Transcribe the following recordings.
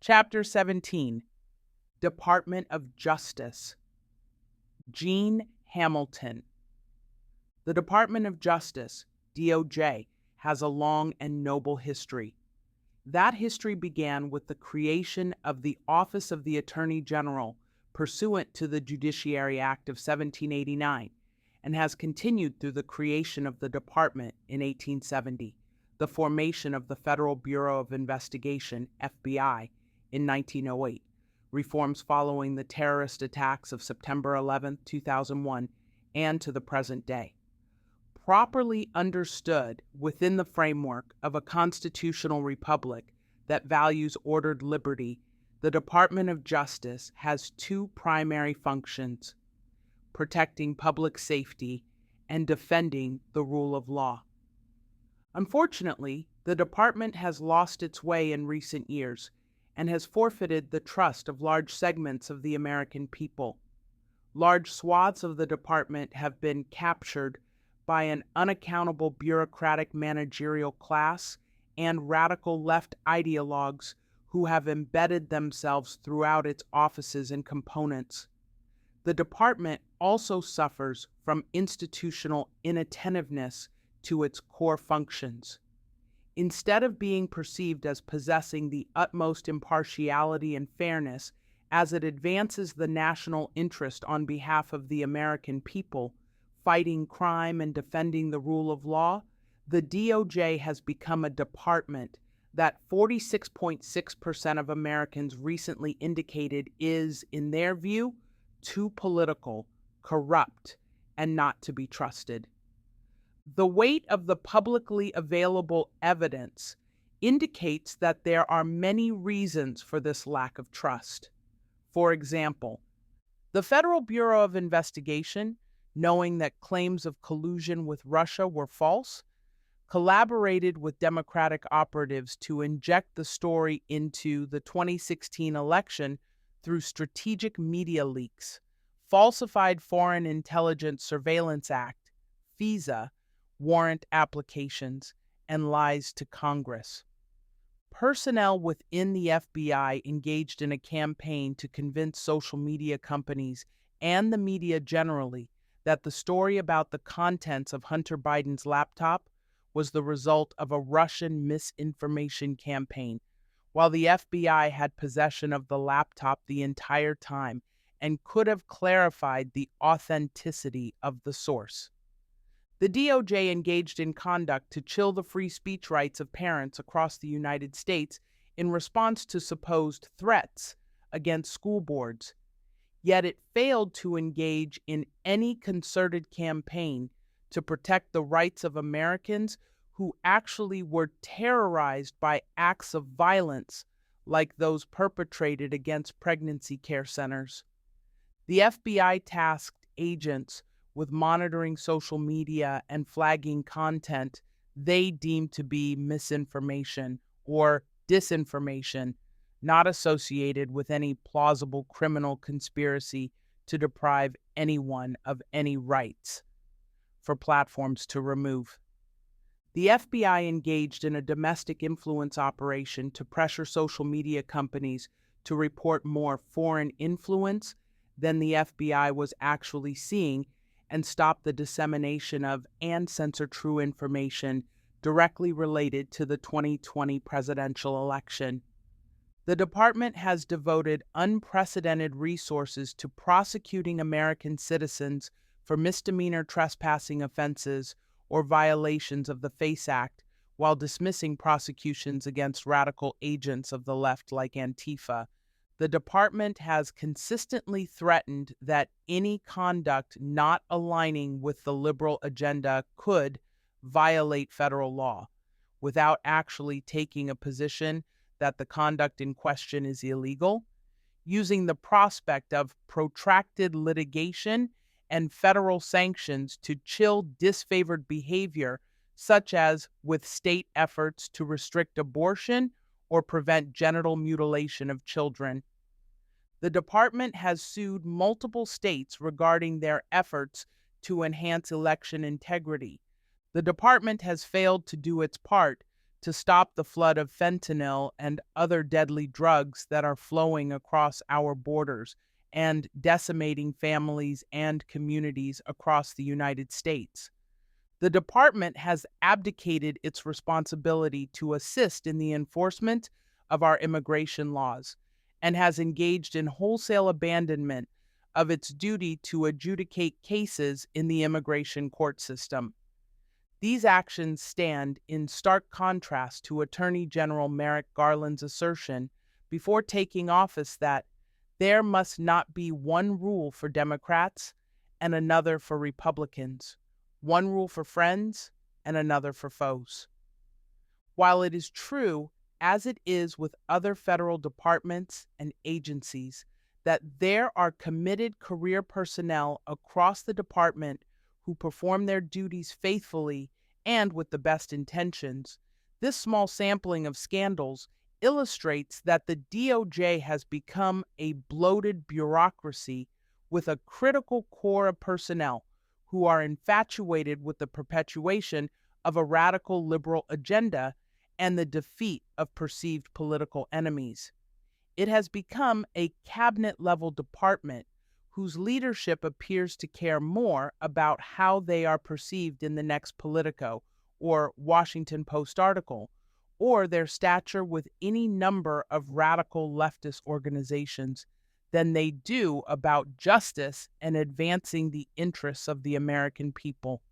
Chapter 17, Department of Justice. Gene Hamilton. The Department of Justice, DOJ, has a long and noble history. That history began with the creation of the Office of the Attorney General pursuant to the Judiciary Act of 1789 and has continued through the creation of the department in 1870, the formation of the Federal Bureau of Investigation, FBI, in 1908, reforms following the terrorist attacks of September 11, 2001, and to the present day. Properly understood within the framework of a constitutional republic that values ordered liberty, the Department of Justice has two primary functions: protecting public safety and defending the rule of law. Unfortunately, the department has lost its way in recent years and has forfeited the trust of large segments of the American people. Large swaths of the department have been captured by an unaccountable bureaucratic managerial class and radical left ideologues who have embedded themselves throughout its offices and components. The department also suffers from institutional inattentiveness to its core functions. Instead of being perceived as possessing the utmost impartiality and fairness as it advances the national interest on behalf of the American people, fighting crime and defending the rule of law, the DOJ has become a department that 46.6% of Americans recently indicated is, in their view, too political, corrupt, and not to be trusted. The weight of the publicly available evidence indicates that there are many reasons for this lack of trust. For example, the Federal Bureau of Investigation, knowing that claims of collusion with Russia were false, collaborated with Democratic operatives to inject the story into the 2016 election through strategic media leaks, falsified Foreign Intelligence Surveillance Act, FISA, warrant applications, and lies to Congress. Personnel within the FBI engaged in a campaign to convince social media companies and the media generally that the story about the contents of Hunter Biden's laptop was the result of a Russian misinformation campaign, while the FBI had possession of the laptop the entire time and could have clarified the authenticity of the source. The DOJ engaged in conduct to chill the free speech rights of parents across the United States in response to supposed threats against school boards, yet it failed to engage in any concerted campaign to protect the rights of Americans who actually were terrorized by acts of violence like those perpetrated against pregnancy care centers. The FBI tasked agents with monitoring social media and flagging content they deemed to be misinformation or disinformation, not associated with any plausible criminal conspiracy to deprive anyone of any rights, for platforms to remove. The FBI engaged in a domestic influence operation to pressure social media companies to report more foreign influence than the FBI was actually seeing and stop the dissemination of and censor true information directly related to the 2020 presidential election. The department has devoted unprecedented resources to prosecuting American citizens for misdemeanor trespassing offenses or violations of the FACE Act, while dismissing prosecutions against radical agents of the left like Antifa. The department has consistently threatened that any conduct not aligning with the liberal agenda could violate federal law, without actually taking a position that the conduct in question is illegal, using the prospect of protracted litigation and federal sanctions to chill disfavored behavior, such as with state efforts to restrict abortion or prevent genital mutilation of children. The department has sued multiple states regarding their efforts to enhance election integrity. The department has failed to do its part to stop the flood of fentanyl and other deadly drugs that are flowing across our borders and decimating families and communities across the United States. The department has abdicated its responsibility to assist in the enforcement of our immigration laws and has engaged in wholesale abandonment of its duty to adjudicate cases in the immigration court system. These actions stand in stark contrast to Attorney General Merrick Garland's assertion before taking office that there must not be one rule for Democrats and another for Republicans, one rule for friends and another for foes. While it is true, as it is with other federal departments and agencies, that there are committed career personnel across the department who perform their duties faithfully and with the best intentions, this small sampling of scandals illustrates that the DOJ has become a bloated bureaucracy with a critical core of personnel who are infatuated with the perpetuation of a radical liberal agenda and the defeat of perceived political enemies. It has become a cabinet-level department whose leadership appears to care more about how they are perceived in the next Politico or Washington Post article, or their stature with any number of radical leftist organizations than they do about justice and advancing the interests of the American people.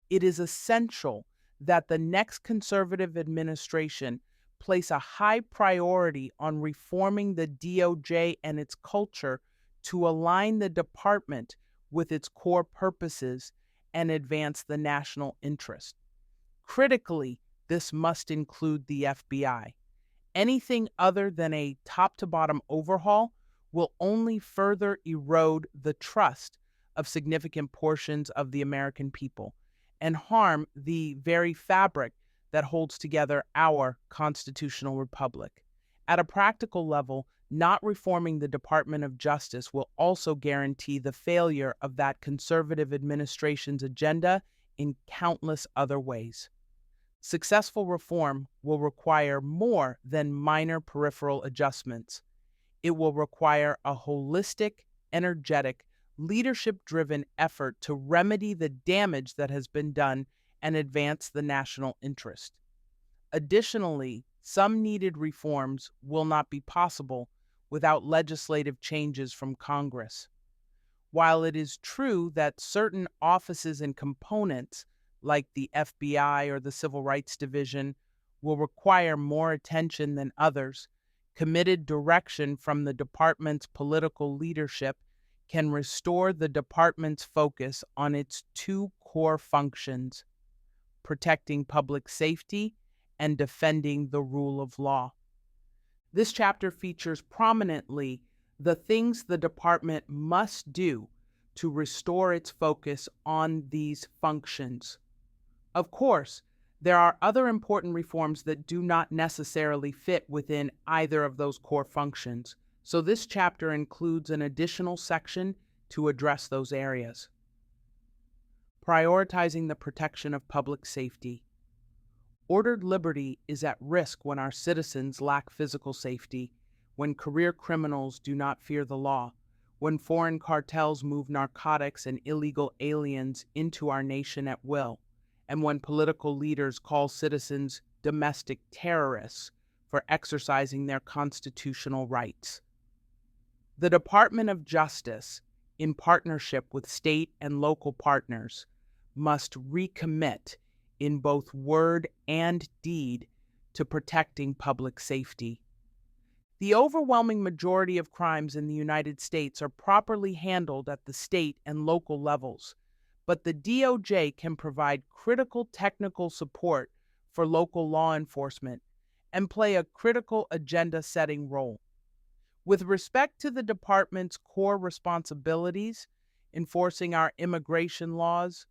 It is essential that the next conservative administration place a high priority on reforming the DOJ and its culture to align the department with its core purposes and advance the national interest. Critically, this must include the FBI. Anything other than a top-to-bottom overhaul will only further erode the trust of significant portions of the American people and harm the very fabric that holds together our constitutional republic. At a practical level, not reforming the Department of Justice will also guarantee the failure of that conservative administration's agenda in countless other ways. Successful reform will require more than minor peripheral adjustments. It will require a holistic, energetic, leadership-driven effort to remedy the damage that has been done and advance the national interest. Additionally, some needed reforms will not be possible without legislative changes from Congress. While it is true that certain offices and components, like the FBI or the Civil Rights Division, will require more attention than others, committed direction from the department's political leadership can restore the department's focus on its two core functions: protecting public safety and defending the rule of law. This chapter features prominently the things the department must do to restore its focus on these functions. Of course, there are other important reforms that do not necessarily fit within either of those core functions, so this chapter includes an additional section to address those areas. Prioritizing the protection of public safety. Ordered liberty is at risk when our citizens lack physical safety, when career criminals do not fear the law, when foreign cartels move narcotics and illegal aliens into our nation at will, and when political leaders call citizens domestic terrorists for exercising their constitutional rights. The Department of Justice, in partnership with state and local partners, must recommit in both word and deed to protecting public safety. The overwhelming majority of crimes in the United States are properly handled at the state and local levels, but the DOJ can provide critical technical support for local law enforcement and play a critical agenda-setting role. With respect to the department's core responsibilities, enforcing our immigration laws,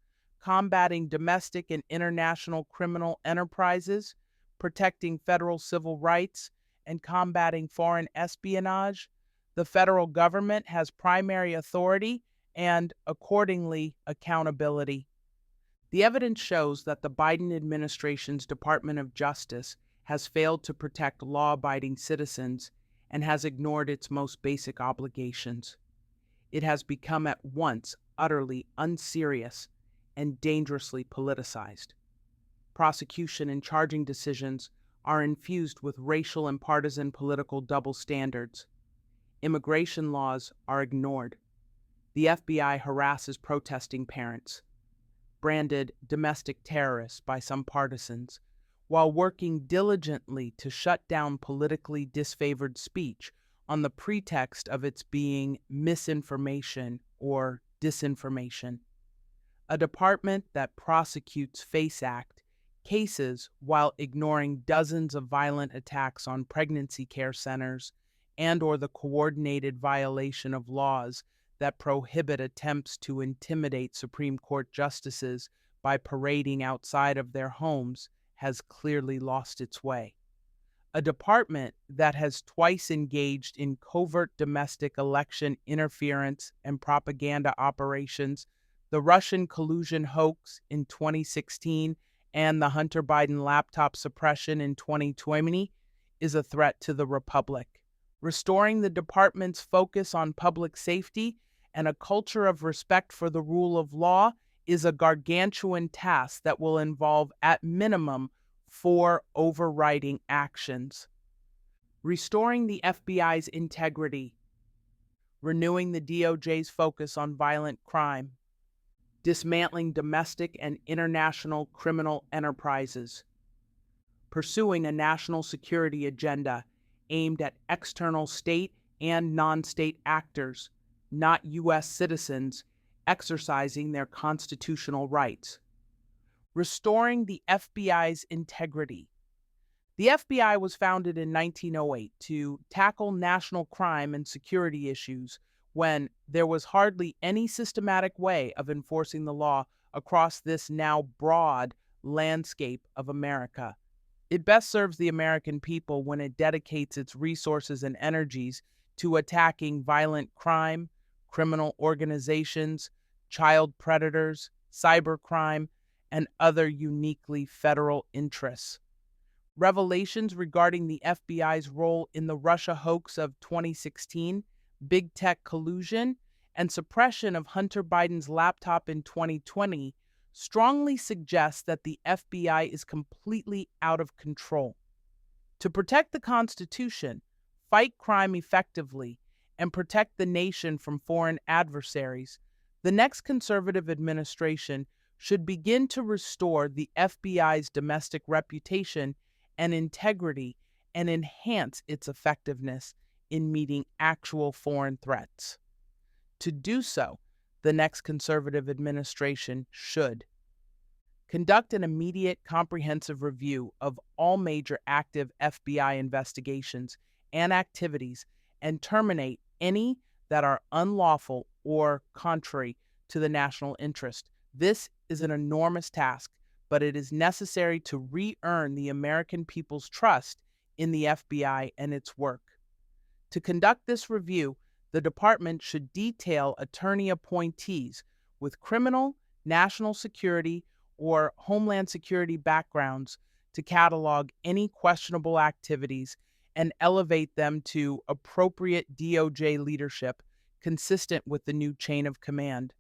combating domestic and international criminal enterprises, protecting federal civil rights, and combating foreign espionage, the federal government has primary authority and, accordingly, accountability. The evidence shows that the Biden administration's Department of Justice has failed to protect law-abiding citizens and has ignored its most basic obligations. It has become at once utterly unserious and dangerously politicized. Prosecution and charging decisions are infused with racial and partisan political double standards. Immigration laws are ignored. The FBI harasses protesting parents, branded domestic terrorists by some partisans, while working diligently to shut down politically disfavored speech on the pretext of its being misinformation or disinformation. A department that prosecutes FACE Act cases while ignoring dozens of violent attacks on pregnancy care centers and/or the coordinated violation of laws that prohibit attempts to intimidate Supreme Court justices by parading outside of their homes has clearly lost its way. A department that has twice engaged in covert domestic election interference and propaganda operations, the Russian collusion hoax in 2016 and the Hunter Biden laptop suppression in 2020, is a threat to the Republic. Restoring the department's focus on public safety and a culture of respect for the rule of law is a gargantuan task that will involve, at minimum, 4 overriding actions: restoring the FBI's integrity, renewing the DOJ's focus on violent crime, dismantling domestic and international criminal enterprises, pursuing a national security agenda aimed at external state and non-state actors, not U.S. citizens, exercising their constitutional rights. Restoring the FBI's integrity. The FBI was founded in 1908 to tackle national crime and security issues when there was hardly any systematic way of enforcing the law across this now broad landscape of America. It best serves the American people when it dedicates its resources and energies to attacking violent crime, criminal organizations, child predators, cybercrime, and other uniquely federal interests. Revelations regarding the FBI's role in the Russia hoax of 2016, big tech collusion, and suppression of Hunter Biden's laptop in 2020 strongly suggest that the FBI is completely out of control. To protect the Constitution, fight crime effectively, and protect the nation from foreign adversaries, the next conservative administration should begin to restore the FBI's domestic reputation and integrity and enhance its effectiveness in meeting actual foreign threats. To do so, the next conservative administration should conduct an immediate comprehensive review of all major active FBI investigations and activities and terminate any that are unlawful or contrary to the national interest. This is an enormous task, but it is necessary to re-earn the American people's trust in the FBI and its work. To conduct this review, the department should detail attorney appointees with criminal, national security, or homeland security backgrounds to catalog any questionable activities and elevate them to appropriate DOJ leadership consistent with the new chain of command.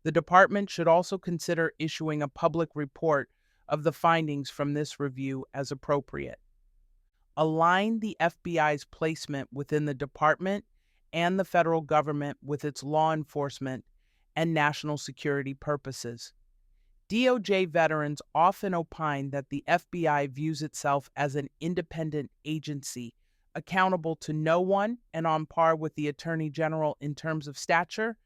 The department should also consider issuing a public report of the findings from this review as appropriate. Align the FBI's placement within the department and the federal government with its law enforcement and national security purposes. DOJ veterans often opine that the FBI views itself as an independent agency, accountable to no one and on par with the Attorney General in terms of stature,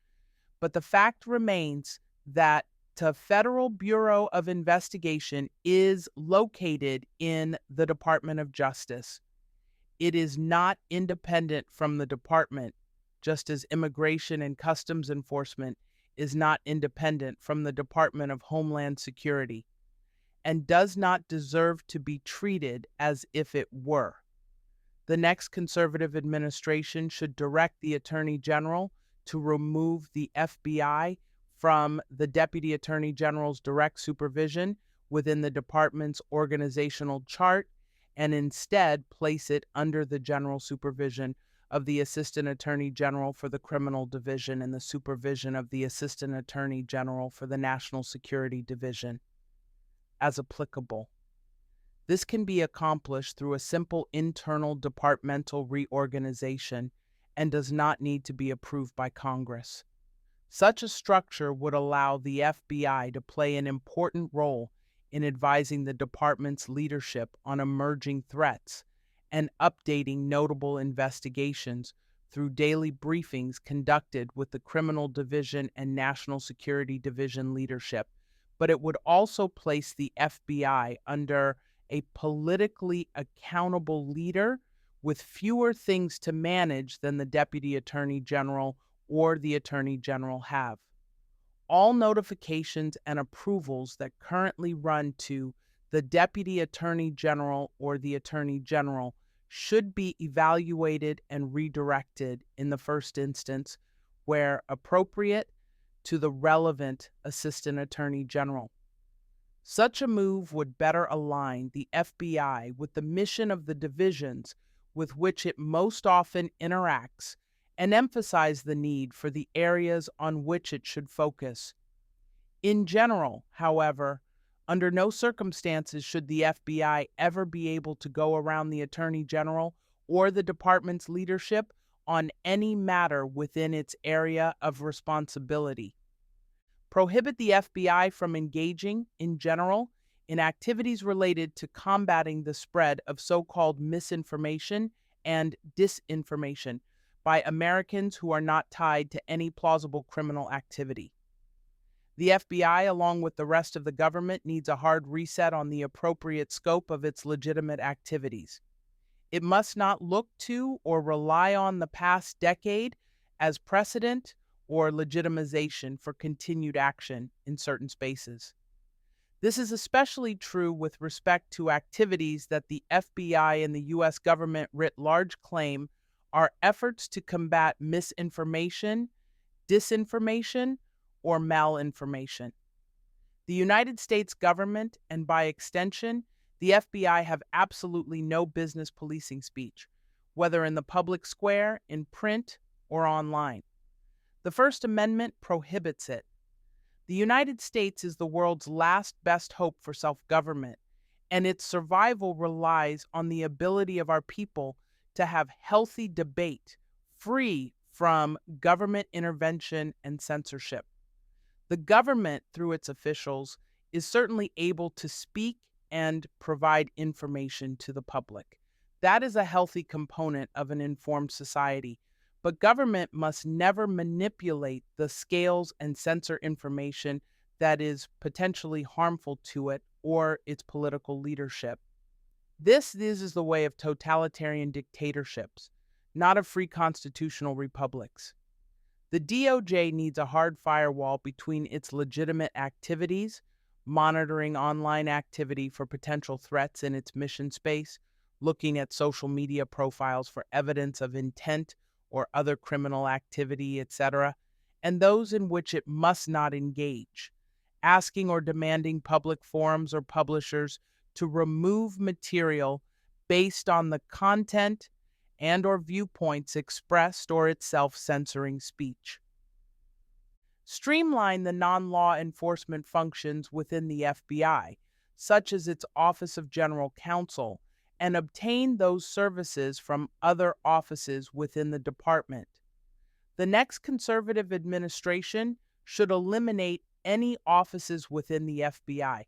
but the fact remains that the Federal Bureau of Investigation is located in the Department of Justice. It is not independent from the department, just as Immigration and Customs Enforcement is not independent from the Department of Homeland Security, and does not deserve to be treated as if it were. The next conservative administration should direct the Attorney General to remove the FBI from the Deputy Attorney General's direct supervision within the department's organizational chart and instead place it under the general supervision of the Assistant Attorney General for the Criminal Division and the supervision of the Assistant Attorney General for the National Security Division, as applicable. This can be accomplished through a simple internal departmental reorganization and does not need to be approved by Congress. Such a structure would allow the FBI to play an important role in advising the department's leadership on emerging threats and updating notable investigations through daily briefings conducted with the Criminal Division and National Security Division leadership. But it would also place the FBI under a politically accountable leader with fewer things to manage than the Deputy Attorney General or the Attorney General have. All notifications and approvals that currently run to the Deputy Attorney General or the Attorney General should be evaluated and redirected in the first instance, where appropriate, to the relevant Assistant Attorney General. Such a move would better align the FBI with the mission of the divisions with which it most often interacts and emphasize the need for the areas on which it should focus. In general, however, under no circumstances should the FBI ever be able to go around the Attorney General or the department's leadership on any matter within its area of responsibility. Prohibit the FBI from engaging, in general, in activities related to combating the spread of so-called misinformation and disinformation by Americans who are not tied to any plausible criminal activity. The FBI, along with the rest of the government, needs a hard reset on the appropriate scope of its legitimate activities. It must not look to or rely on the past decade as precedent or legitimization for continued action in certain spaces. This is especially true with respect to activities that the FBI and the U.S. government writ large claim are efforts to combat misinformation, disinformation, or malinformation. The United States government, and by extension, the FBI, have absolutely no business policing speech, whether in the public square, in print, or online. The First Amendment prohibits it. The United States is the world's last best hope for self-government, and its survival relies on the ability of our people to have healthy debate, free from government intervention and censorship. The government, through its officials, is certainly able to speak and provide information to the public. That is a healthy component of an informed society. But government must never manipulate the scales and censor information that is potentially harmful to it or its political leadership. This is the way of totalitarian dictatorships, not of free constitutional republics. The DOJ needs a hard firewall between its legitimate activities, monitoring online activity for potential threats in its mission space, looking at social media profiles for evidence of intent or other criminal activity, etc., and those in which it must not engage, asking or demanding public forums or publishers to remove material based on the content and or viewpoints expressed or itself censoring speech. Streamline the non-law enforcement functions within the FBI, such as its Office of General Counsel, and obtain those services from other offices within the department. The next conservative administration should eliminate any offices within the FBI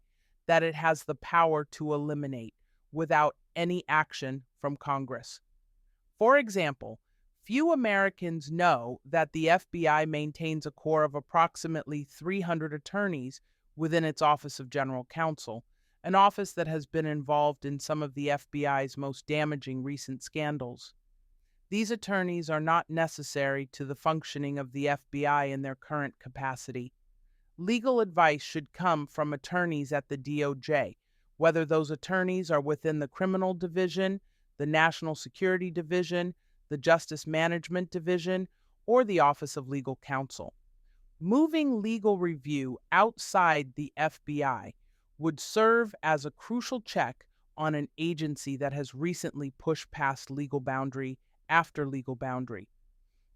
that it has the power to eliminate without any action from Congress. For example, few Americans know that the FBI maintains a corps of approximately 300 attorneys within its Office of General Counsel, an office that has been involved in some of the FBI's most damaging recent scandals. These attorneys are not necessary to the functioning of the FBI in their current capacity. Legal advice should come from attorneys at the DOJ, whether those attorneys are within the Criminal Division, the National Security Division, the Justice Management Division, or the Office of Legal Counsel. Moving legal review outside the FBI would serve as a crucial check on an agency that has recently pushed past legal boundary after legal boundary.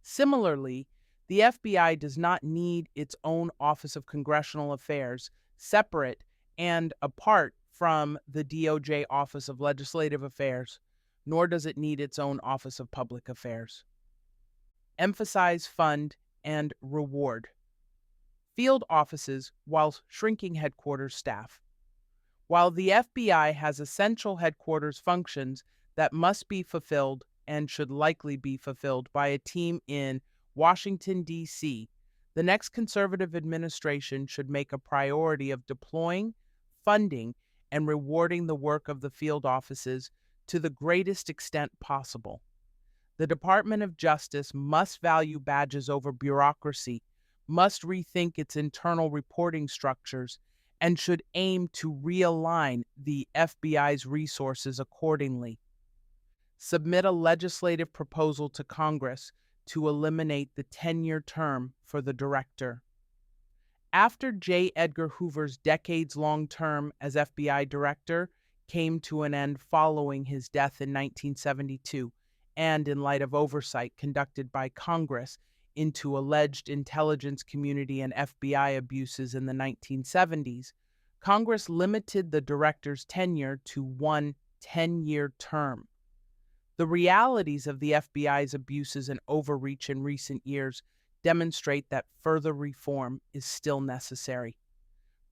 Similarly, the FBI does not need its own Office of Congressional Affairs, separate and apart from the DOJ Office of Legislative Affairs, nor does it need its own Office of Public Affairs. Emphasize, fund, and reward field offices while shrinking headquarters staff. While the FBI has essential headquarters functions that must be fulfilled and should likely be fulfilled by a team in Washington, D.C., the next conservative administration should make a priority of deploying, funding, and rewarding the work of the field offices to the greatest extent possible. The Department of Justice must value badges over bureaucracy, must rethink its internal reporting structures, and should aim to realign the FBI's resources accordingly. Submit a legislative proposal to Congress to eliminate the 10-year term for the director. After J. Edgar Hoover's decades-long term as FBI director came to an end following his death in 1972, and in light of oversight conducted by Congress into alleged intelligence community and FBI abuses in the 1970s, Congress limited the director's tenure to one 10-year term. The realities of the FBI's abuses and overreach in recent years demonstrate that further reform is still necessary.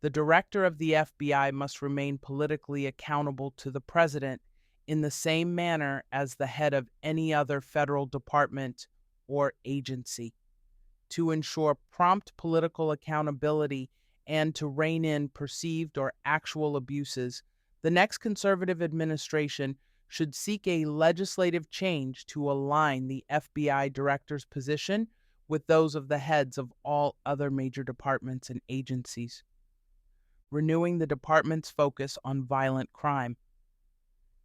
The director of the FBI must remain politically accountable to the president in the same manner as the head of any other federal department or agency. To ensure prompt political accountability and to rein in perceived or actual abuses, the next conservative administration should seek a legislative change to align the FBI director's position with those of the heads of all other major departments and agencies. Renewing the department's focus on violent crime.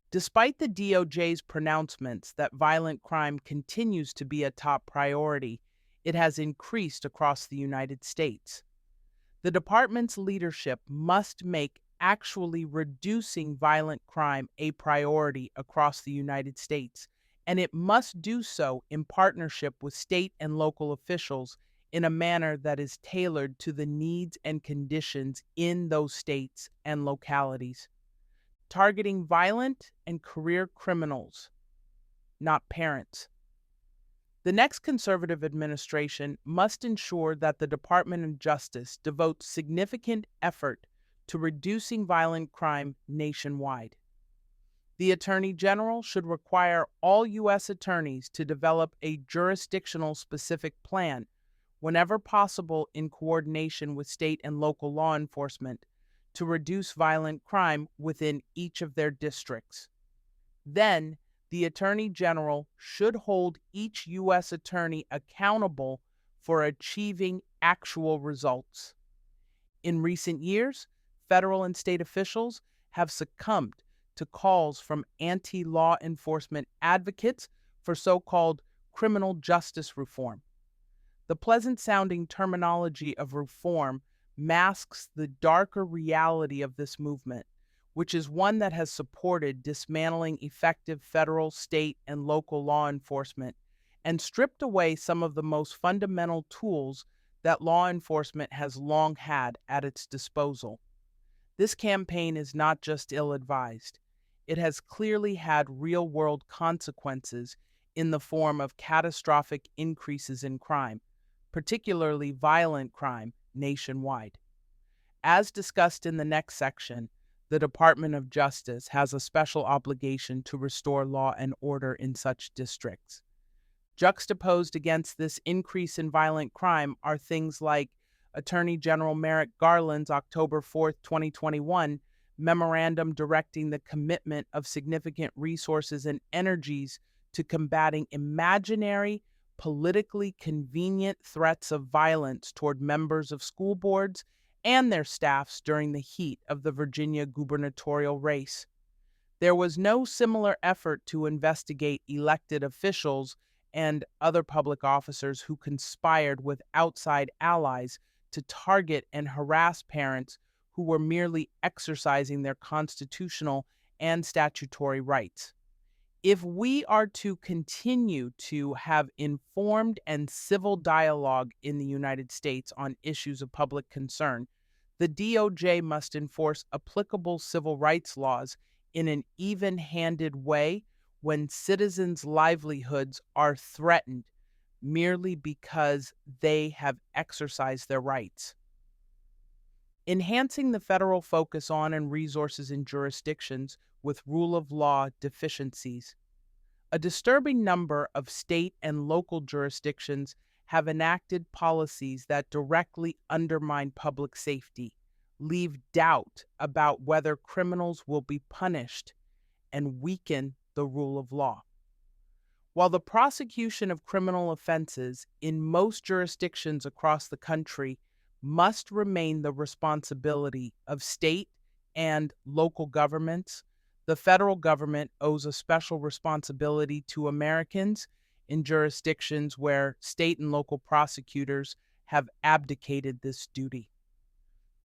Despite the DOJ's pronouncements that violent crime continues to be a top priority, it has increased across the United States. The department's leadership must make actually reducing violent crime a priority across the United States, and it must do so in partnership with state and local officials in a manner that is tailored to the needs and conditions in those states and localities. Targeting violent and career criminals, not parents. The next conservative administration must ensure that the Department of Justice devotes significant effort to reducing violent crime nationwide. The Attorney General should require all U.S. attorneys to develop a jurisdictional specific plan, whenever possible in coordination with state and local law enforcement, to reduce violent crime within each of their districts. Then, the Attorney General should hold each U.S. attorney accountable for achieving actual results. In recent years, federal and state officials have succumbed to calls from anti-law enforcement advocates for so-called criminal justice reform. The pleasant-sounding terminology of reform masks the darker reality of this movement, which is one that has supported dismantling effective federal, state, and local law enforcement and stripped away some of the most fundamental tools that law enforcement has long had at its disposal. This campaign is not just ill-advised. It has clearly had real-world consequences in the form of catastrophic increases in crime, particularly violent crime, nationwide. As discussed in the next section, the Department of Justice has a special obligation to restore law and order in such districts. Juxtaposed against this increase in violent crime are things like Attorney General Merrick Garland's October 4, 2021, memorandum directing the commitment of significant resources and energies to combating imaginary, politically convenient threats of violence toward members of school boards and their staffs during the heat of the Virginia gubernatorial race. There was no similar effort to investigate elected officials and other public officers who conspired with outside allies to target and harass parents who were merely exercising their constitutional and statutory rights. If we are to continue to have informed and civil dialogue in the United States on issues of public concern, the DOJ must enforce applicable civil rights laws in an even handed way when citizens' livelihoods are threatened merely because they have exercised their rights. Enhancing the federal focus on and resources in jurisdictions with rule of law deficiencies. A disturbing number of state and local jurisdictions have enacted policies that directly undermine public safety, leave doubt about whether criminals will be punished, and weaken the rule of law. While the prosecution of criminal offenses in most jurisdictions across the country must remain the responsibility of state and local governments, the federal government owes a special responsibility to Americans in jurisdictions where state and local prosecutors have abdicated this duty.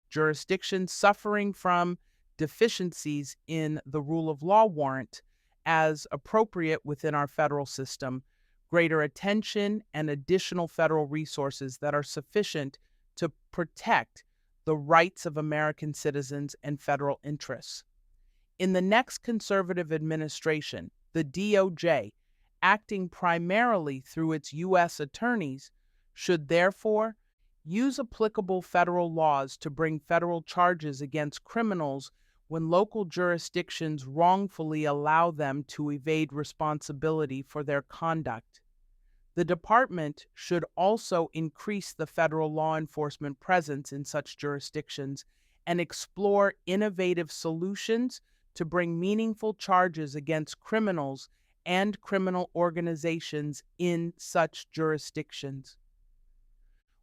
Jurisdictions suffering from deficiencies in the rule of law warrant, as appropriate within our federal system, greater attention and additional federal resources that are sufficient to protect the rights of American citizens and federal interests. In the next conservative administration, the DOJ, acting primarily through its U.S. attorneys, should therefore use applicable federal laws to bring federal charges against criminals when local jurisdictions wrongfully allow them to evade responsibility for their conduct. The department should also increase the federal law enforcement presence in such jurisdictions and explore innovative solutions to bring meaningful charges against criminals and criminal organizations in such jurisdictions.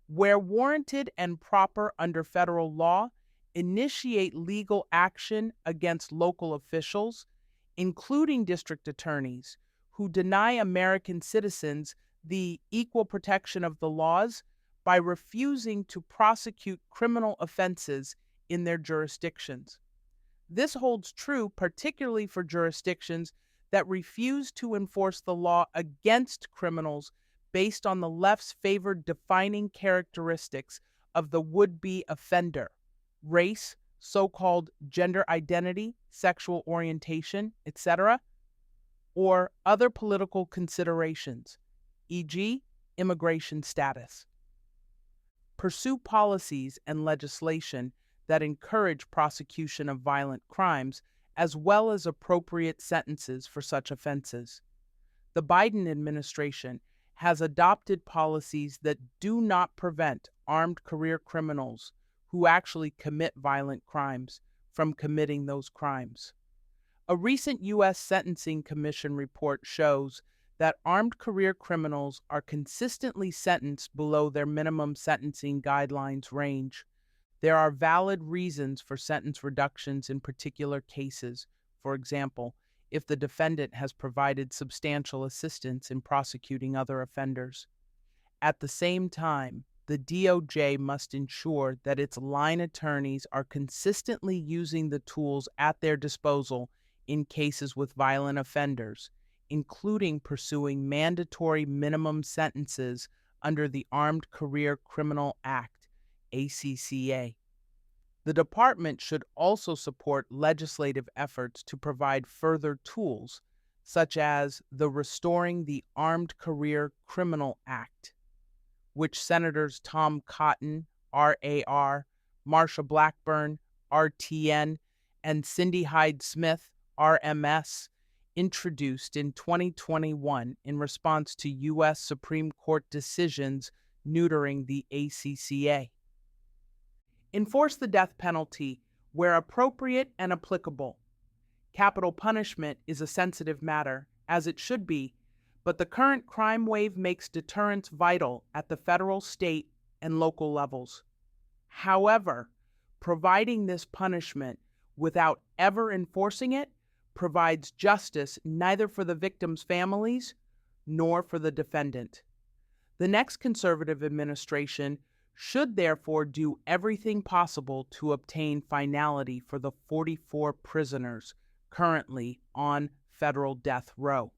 Where warranted and proper under federal law, initiate legal action against local officials, including district attorneys, who deny American citizens the equal protection of the laws by refusing to prosecute criminal offenses in their jurisdictions. This holds true particularly for jurisdictions that refuse to enforce the law against criminals based on the left's favored defining characteristics of the would-be offender: race, so-called gender identity, sexual orientation, etc., or other political considerations, e.g., immigration status. Pursue policies and legislation that encourage prosecution of violent crimes, as well as appropriate sentences for such offenses. The Biden administration has adopted policies that do not prevent armed career criminals who actually commit violent crimes from committing those crimes. A recent U.S. Sentencing Commission report shows that armed career criminals are consistently sentenced below their minimum sentencing guidelines range. There are valid reasons for sentence reductions in particular cases. For example, if the defendant has provided substantial assistance in prosecuting other offenders. At the same time, the DOJ must ensure that its line attorneys are consistently using the tools at their disposal in cases with violent offenders, including pursuing mandatory minimum sentences under the Armed Career Criminal Act, ACCA. The department should also support legislative efforts to provide further tools, such as the Restoring the Armed Career Criminal Act, which Senators Tom Cotton, RAR, Marsha Blackburn, RTN, and Cindy Hyde-Smith, RMS, introduced in 2021 in response to U.S. Supreme Court decisions neutering the ACCA. Enforce the death penalty where appropriate and applicable. Capital punishment is a sensitive matter, as it should be, but the current crime wave makes deterrence vital at the federal, state, and local levels. However, providing this punishment without ever enforcing it provides justice neither for the victims' families nor for the defendant. The next conservative administration should therefore do everything possible to obtain finality for the 44 prisoners currently on federal death row.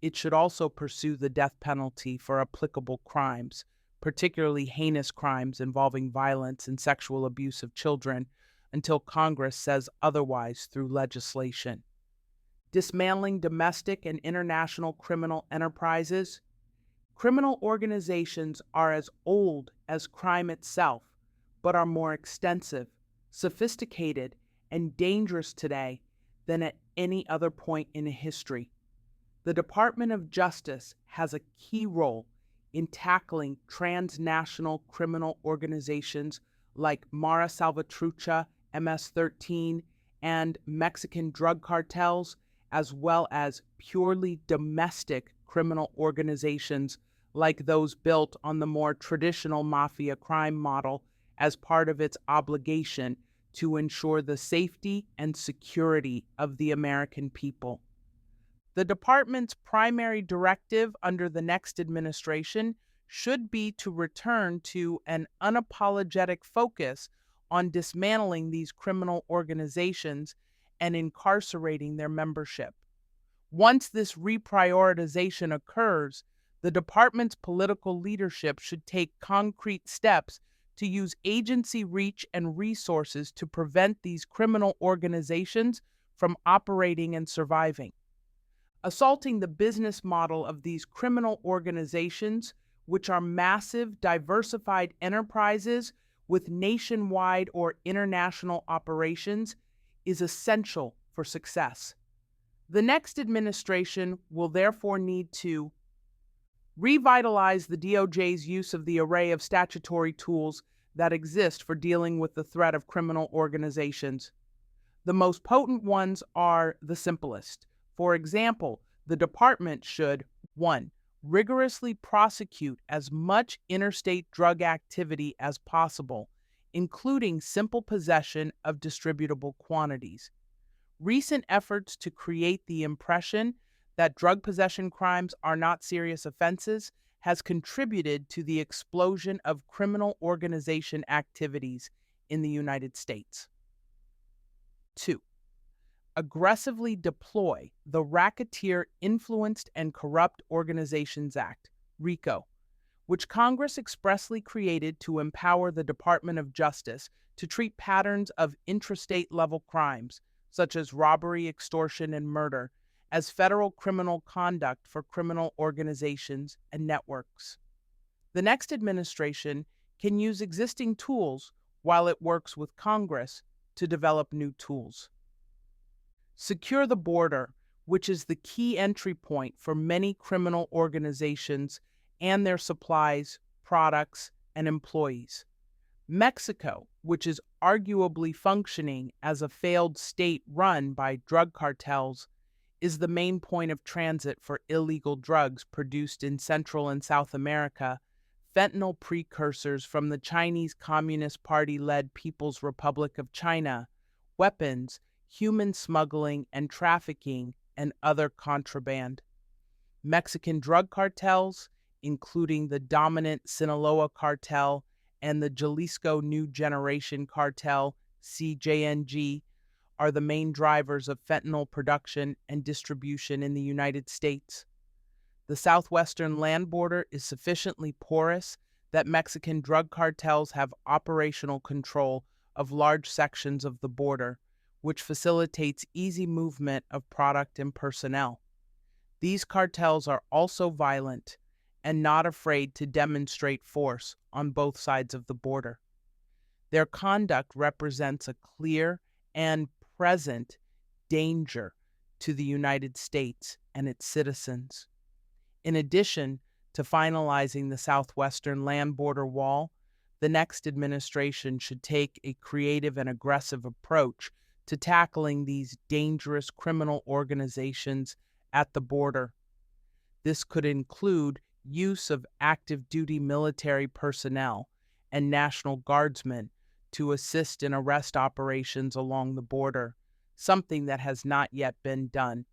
It should also pursue the death penalty for applicable crimes, particularly heinous crimes involving violence and sexual abuse of children, until Congress says otherwise through legislation. Dismantling domestic and international criminal enterprises. Criminal organizations are as old as crime itself, but are more extensive, sophisticated, and dangerous today than at any other point in history. The Department of Justice has a key role in tackling transnational criminal organizations like Mara Salvatrucha, MS-13, and Mexican drug cartels, as well as purely domestic criminal organizations like those built on the more traditional mafia crime model as part of its obligation to ensure the safety and security of the American people. The department's primary directive under the next administration should be to return to an unapologetic focus on dismantling these criminal organizations and incarcerating their membership. Once this reprioritization occurs, the department's political leadership should take concrete steps to use agency reach and resources to prevent these criminal organizations from operating and surviving. Assaulting the business model of these criminal organizations, which are massive, diversified enterprises with nationwide or international operations, is essential for success. The next administration will therefore need to revitalize the DOJ's use of the array of statutory tools that exist for dealing with the threat of criminal organizations. The most potent ones are the simplest. For example, the department should 1. Rigorously prosecute as much interstate drug activity as possible, including simple possession of distributable quantities. Recent efforts to create the impression that drug possession crimes are not serious offenses has contributed to the explosion of criminal organization activities in the United States. 2. Aggressively deploy the Racketeer Influenced and Corrupt Organizations Act, RICO, which Congress expressly created to empower the Department of Justice to treat patterns of intrastate-level crimes, such as robbery, extortion, and murder, as federal criminal conduct for criminal organizations and networks. The next administration can use existing tools while it works with Congress to develop new tools. Secure the border, which is the key entry point for many criminal organizations and their supplies, products, and employees. Mexico, which is arguably functioning as a failed state run by drug cartels, is the main point of transit for illegal drugs produced in Central and South America, fentanyl precursors from the Chinese Communist Party-led People's Republic of China, weapons, human smuggling and trafficking, and other contraband. Mexican drug cartels, including the dominant Sinaloa cartel and the Jalisco New Generation cartel, CJNG, are the main drivers of fentanyl production and distribution in the United States. The southwestern land border is sufficiently porous that Mexican drug cartels have operational control of large sections of the border, which facilitates easy movement of product and personnel. These cartels are also violent and not afraid to demonstrate force on both sides of the border. Their conduct represents a clear and present danger to the United States and its citizens. In addition to finalizing the southwestern land border wall, the next administration should take a creative and aggressive approach to tackling these dangerous criminal organizations at the border. This could include use of active duty military personnel and National Guardsmen to assist in arrest operations along the border, something that has not yet been done.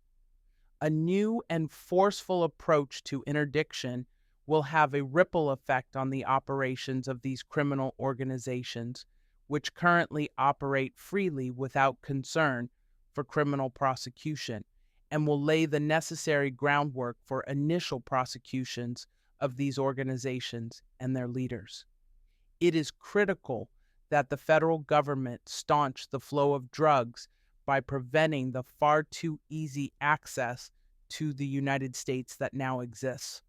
A new and forceful approach to interdiction will have a ripple effect on the operations of these criminal organizations, which currently operate freely without concern for criminal prosecution, and will lay the necessary groundwork for initial prosecutions of these organizations and their leaders. It is critical that the federal government staunch the flow of drugs by preventing the far too easy access to the United States that now exists.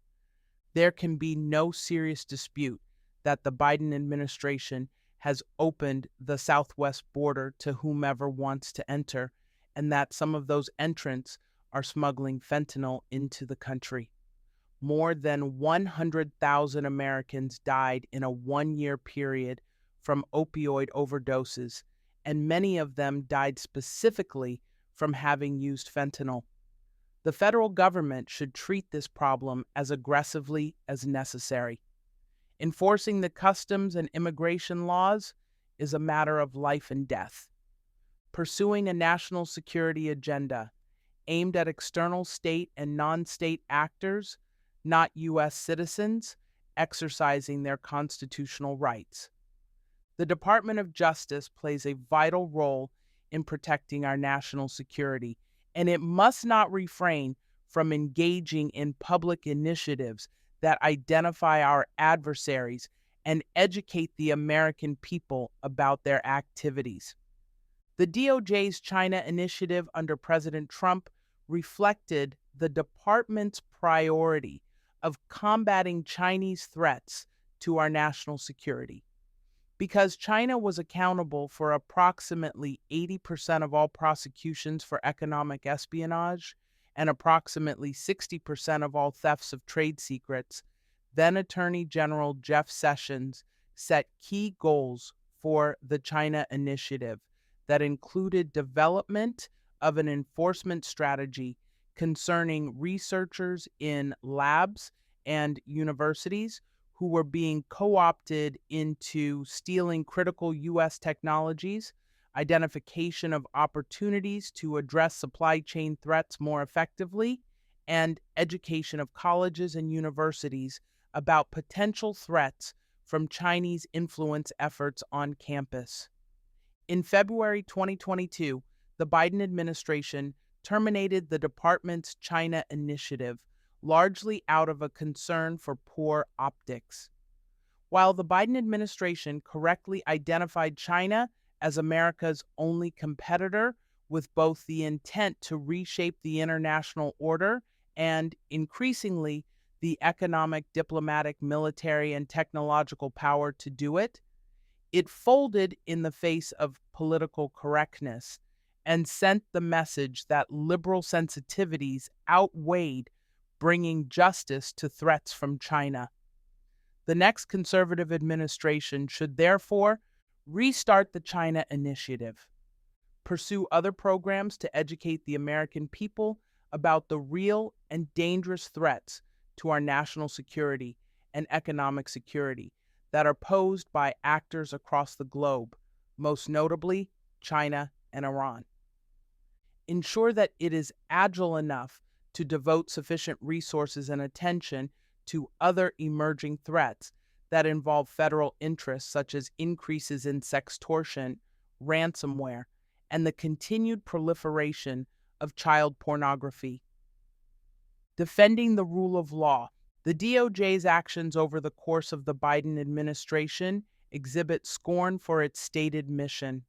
There can be no serious dispute that the Biden administration has opened the southwest border to whomever wants to enter, and that some of those entrants are smuggling fentanyl into the country. More than 100,000 Americans died in a 1 year period from opioid overdoses, and many of them died specifically from having used fentanyl. The federal government should treat this problem as aggressively as necessary. Enforcing the customs and immigration laws is a matter of life and death. Pursuing a national security agenda aimed at external state and non-state actors, not U.S. citizens, exercising their constitutional rights. The Department of Justice plays a vital role in protecting our national security, and it must not refrain from engaging in public initiatives that identify our adversaries and educate the American people about their activities. The DOJ's China initiative under President Trump reflected the department's priority of combating Chinese threats to our national security. Because China was accountable for approximately 80% of all prosecutions for economic espionage and approximately 60% of all thefts of trade secrets, then Attorney General Jeff Sessions set key goals for the China initiative that included development of an enforcement strategy concerning researchers in labs and universities who were being co-opted into stealing critical U.S. technologies, identification of opportunities to address supply chain threats more effectively, and education of colleges and universities about potential threats from Chinese influence efforts on campus. In February 2022, the Biden administration terminated the department's China initiative, largely out of a concern for poor optics. While the Biden administration correctly identified China as America's only competitor, with both the intent to reshape the international order and, increasingly, the economic, diplomatic, military, and technological power to do it, it folded in the face of political correctness and sent the message that liberal sensitivities outweighed bringing justice to threats from China. The next conservative administration should therefore restart the China initiative, pursue other programs to educate the American people about the real and dangerous threats to our national security and economic security that are posed by actors across the globe, most notably China and Iran. Ensure that it is agile enough to devote sufficient resources and attention to other emerging threats that involve federal interests, such as increases in sextortion, ransomware, and the continued proliferation of child pornography. Defending the rule of law. The DOJ's actions over the course of the Biden administration exhibit scorn for its stated mission: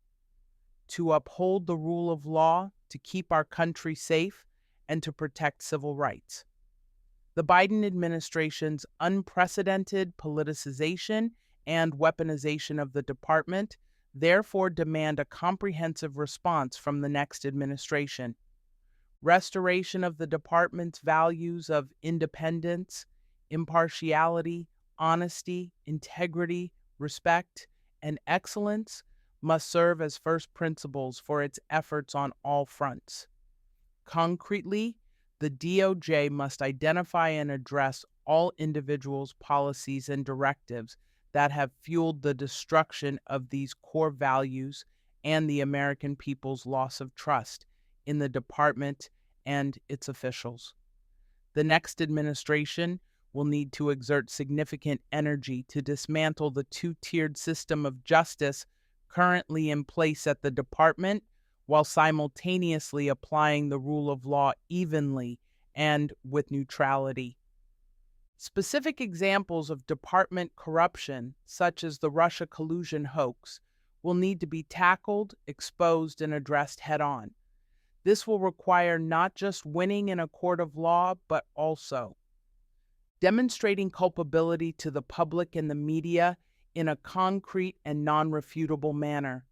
to uphold the rule of law, to keep our country safe, and to protect civil rights. The Biden administration's unprecedented politicization and weaponization of the department therefore demand a comprehensive response from the next administration. Restoration of the department's values of independence, impartiality, honesty, integrity, respect, and excellence must serve as first principles for its efforts on all fronts. Concretely, the DOJ must identify and address all individuals, policies, and directives that have fueled the destruction of these core values and the American people's loss of trust in the department and its officials. The next administration will need to exert significant energy to dismantle the two-tiered system of justice currently in place at the department while simultaneously applying the rule of law evenly and with neutrality. Specific examples of department corruption, such as the Russia collusion hoax, will need to be tackled, exposed, and addressed head-on. This will require not just winning in a court of law, but also demonstrating culpability to the public and the media in a concrete and non-refutable manner.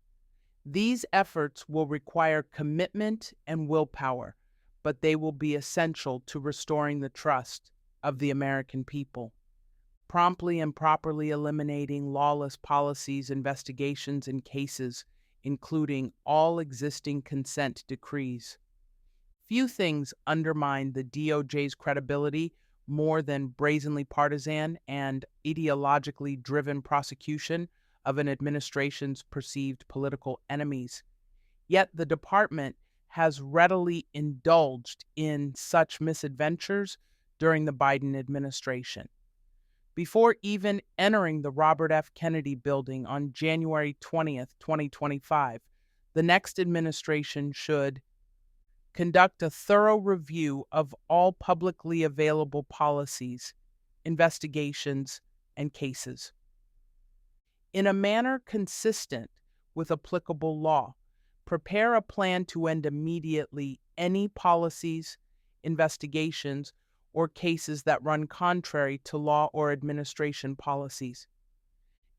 These efforts will require commitment and willpower, but they will be essential to restoring the trust of the American people. Promptly and properly eliminating lawless policies, investigations, and cases, including all existing consent decrees. Few things undermine the DOJ's credibility more than brazenly partisan and ideologically driven prosecution of an administration's perceived political enemies. Yet the department has readily indulged in such misadventures during the Biden administration. Before even entering the Robert F. Kennedy building on January 20th, 2025, the next administration should conduct a thorough review of all publicly available policies, investigations, and cases. In a manner consistent with applicable law, prepare a plan to end immediately any policies, investigations, or cases that run contrary to law or administration policies.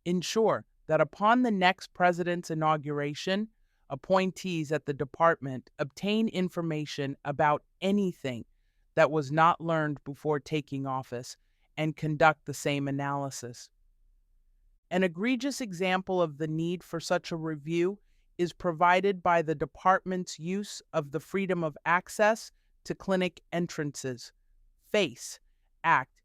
Ensure that upon the next president's inauguration, appointees at the department obtain information about anything that was not learned before taking office and conduct the same analysis. An egregious example of the need for such a review is provided by the department's use of the Freedom of Access to Clinic Entrances, FACE, Act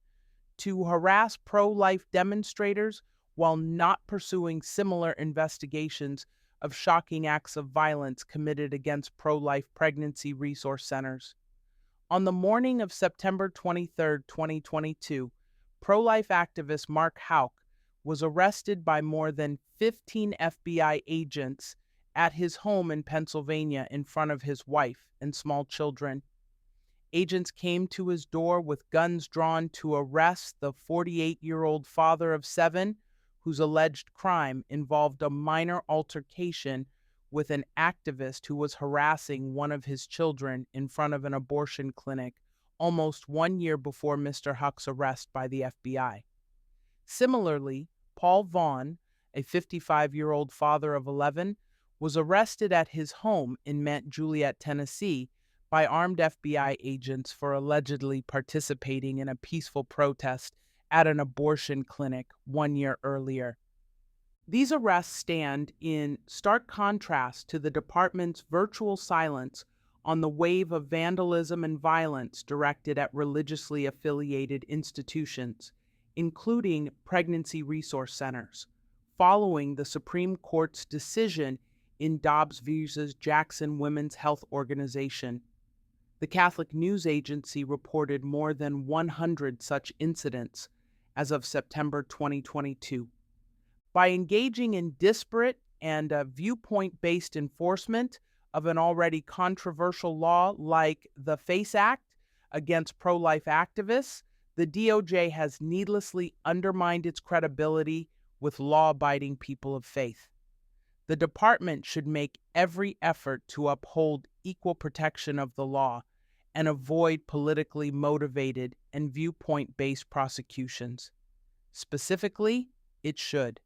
to harass pro-life demonstrators while not pursuing similar investigations of shocking acts of violence committed against pro-life pregnancy resource centers. On the morning of September 23, 2022, pro-life activist Mark Houck was arrested by more than 15 FBI agents at his home in Pennsylvania in front of his wife and small children. Agents came to his door with guns drawn to arrest the 48-year-old father of 7, whose alleged crime involved a minor altercation with an activist who was harassing one of his children in front of an abortion clinic almost 1 year before Mr. Huck's arrest by the FBI. Similarly, Paul Vaughn, a 55-year-old father of 11, was arrested at his home in Mount Juliet, Tennessee, by armed FBI agents for allegedly participating in a peaceful protest at an abortion clinic 1 year earlier. These arrests stand in stark contrast to the department's virtual silence on the wave of vandalism and violence directed at religiously affiliated institutions, including pregnancy resource centers, following the Supreme Court's decision in Dobbs v. Jackson Women's Health Organization. The Catholic News Agency reported more than 100 such incidents as of September 2022. By engaging in disparate and viewpoint-based enforcement of an already controversial law like the FACE Act against pro-life activists, the DOJ has needlessly undermined its credibility with law-abiding people of faith. The department should make every effort to uphold equal protection of the law and avoid politically motivated and viewpoint-based prosecutions. Specifically, it should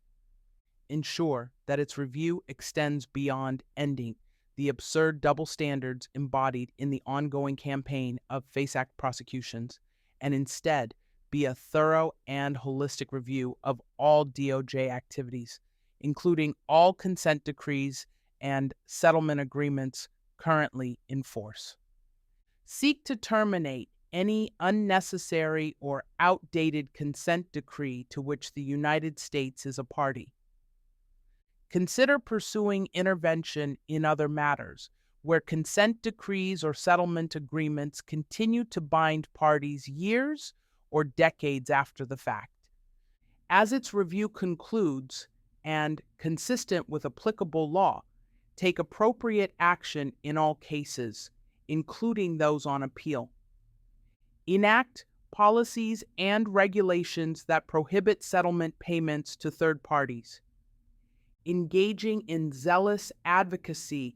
ensure that its review extends beyond ending the absurd double standards embodied in the ongoing campaign of FACE Act prosecutions, and instead be a thorough and holistic review of all DOJ activities, including all consent decrees and settlement agreements currently in force. Seek to terminate any unnecessary or outdated consent decree to which the United States is a party. Consider pursuing intervention in other matters, where consent decrees or settlement agreements continue to bind parties years or decades after the fact. As its review concludes, and consistent with applicable law, take appropriate action in all cases, including those on appeal. Enact policies and regulations that prohibit settlement payments to third parties. Engaging in zealous advocacy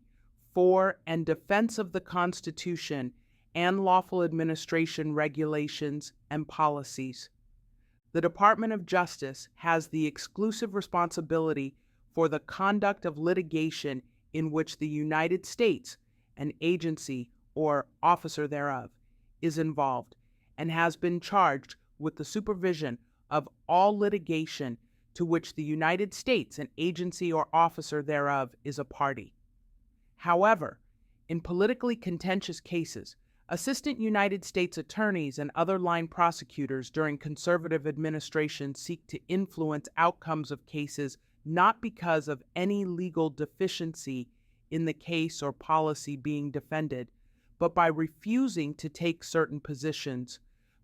for and defense of the Constitution and lawful administration regulations and policies. The Department of Justice has the exclusive responsibility for the conduct of litigation in which the United States, an agency or officer thereof, is involved, and has been charged with the supervision of all litigation to which the United States, an agency or officer thereof, is a party. However, in politically contentious cases, Assistant United States attorneys and other line prosecutors during conservative administrations seek to influence outcomes of cases not because of any legal deficiency in the case or policy being defended, but by refusing to take certain positions,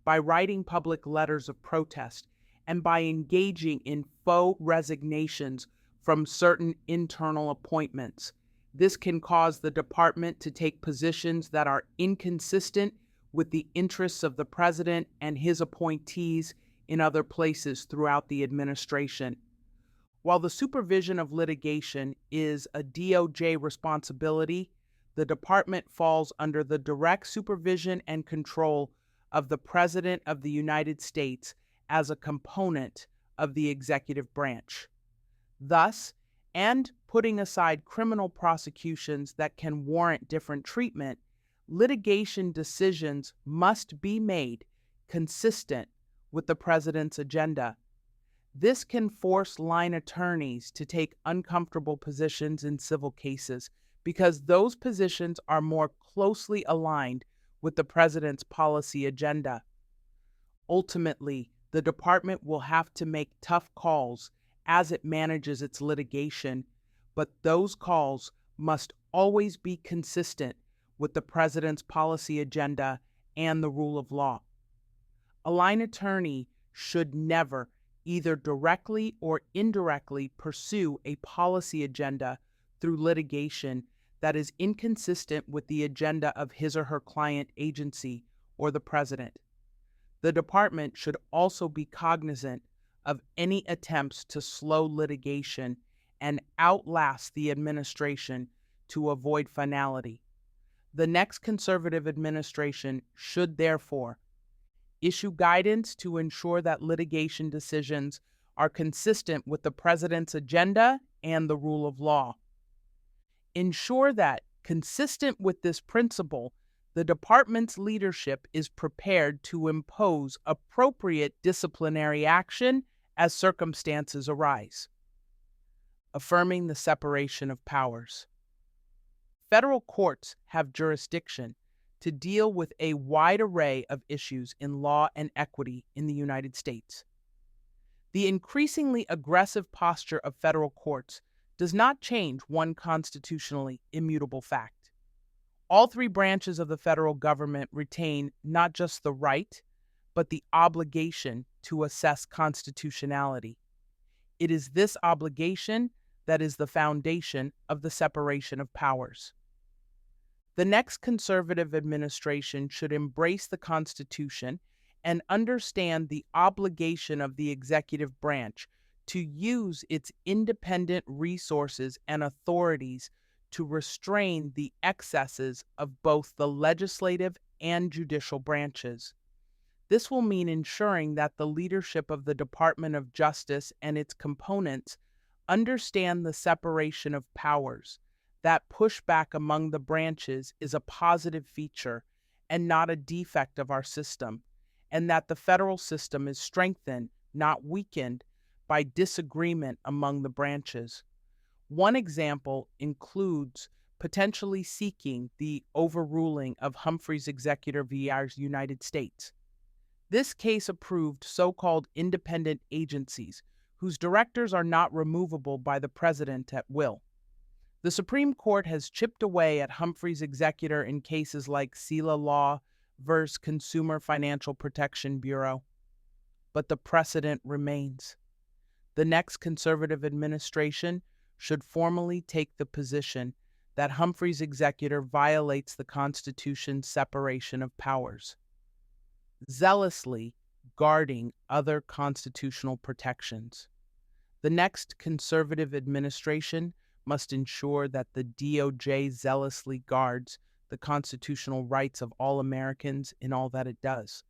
by writing public letters of protest, and by engaging in faux resignations from certain internal appointments. This can cause the department to take positions that are inconsistent with the interests of the president and his appointees in other places throughout the administration. While the supervision of litigation is a DOJ responsibility, the department falls under the direct supervision and control of the President of the United States as a component of the executive branch. Thus, and putting aside criminal prosecutions that can warrant different treatment, litigation decisions must be made consistent with the president's agenda. This can force line attorneys to take uncomfortable positions in civil cases because those positions are more closely aligned with the president's policy agenda. Ultimately, the department will have to make tough calls as it manages its litigation, but those calls must always be consistent with the president's policy agenda and the rule of law. A line attorney should never, either directly or indirectly, pursue a policy agenda through litigation that is inconsistent with the agenda of his or her client agency or the president. The department should also be cognizant of any attempts to slow litigation and outlast the administration to avoid finality. The next conservative administration should therefore issue guidance to ensure that litigation decisions are consistent with the president's agenda and the rule of law. Ensure that, consistent with this principle, the department's leadership is prepared to impose appropriate disciplinary action as circumstances arise. Affirming the separation of powers. Federal courts have jurisdiction to deal with a wide array of issues in law and equity in the United States. The increasingly aggressive posture of federal courts does not change one constitutionally immutable fact. All three branches of the federal government retain not just the right, but the obligation to assess constitutionality. It is this obligation that is the foundation of the separation of powers. The next conservative administration should embrace the Constitution and understand the obligation of the executive branch to use its independent resources and authorities to restrain the excesses of both the legislative and judicial branches. This will mean ensuring that the leadership of the Department of Justice and its components understand the separation of powers, that pushback among the branches is a positive feature and not a defect of our system, and that the federal system is strengthened, not weakened, by disagreement among the branches. One example includes potentially seeking the overruling of Humphrey's Executor v. United States. This case approved so-called independent agencies whose directors are not removable by the president at will. The Supreme Court has chipped away at Humphrey's executor in cases like Sela Law versus Consumer Financial Protection Bureau, but the precedent remains. The next conservative administration should formally take the position that Humphrey's executor violates the Constitution's separation of powers, zealously guarding other constitutional protections. The next conservative administration must ensure that the DOJ zealously guards the constitutional rights of all Americans in all that it does.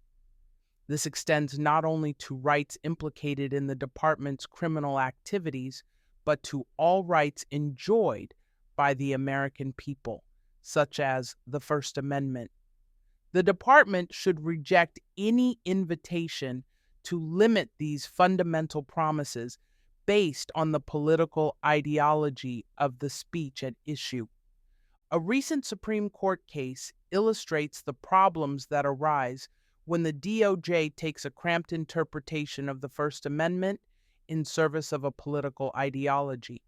This extends not only to rights implicated in the department's criminal activities, but to all rights enjoyed by the American people, such as the First Amendment. The department should reject any invitation to limit these fundamental promises based on the political ideology of the speech at issue. A recent Supreme Court case illustrates the problems that arise when the DOJ takes a cramped interpretation of the First Amendment in service of a political ideology.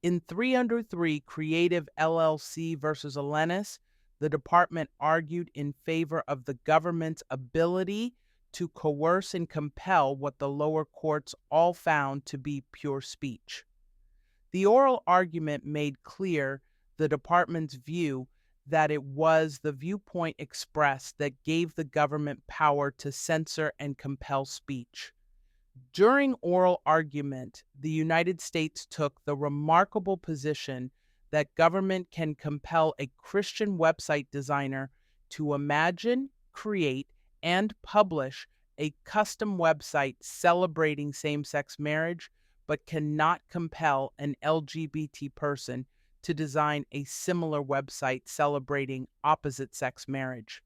In 303 Creative LLC versus Alanis, the department argued in favor of the government's ability to coerce and compel what the lower courts all found to be pure speech. The oral argument made clear the department's view that it was the viewpoint expressed that gave the government power to censor and compel speech. During oral argument, the United States took the remarkable position that government can compel a Christian website designer to imagine, create, and publish a custom website celebrating same-sex marriage, but cannot compel an LGBT person to design a similar website celebrating opposite-sex marriage.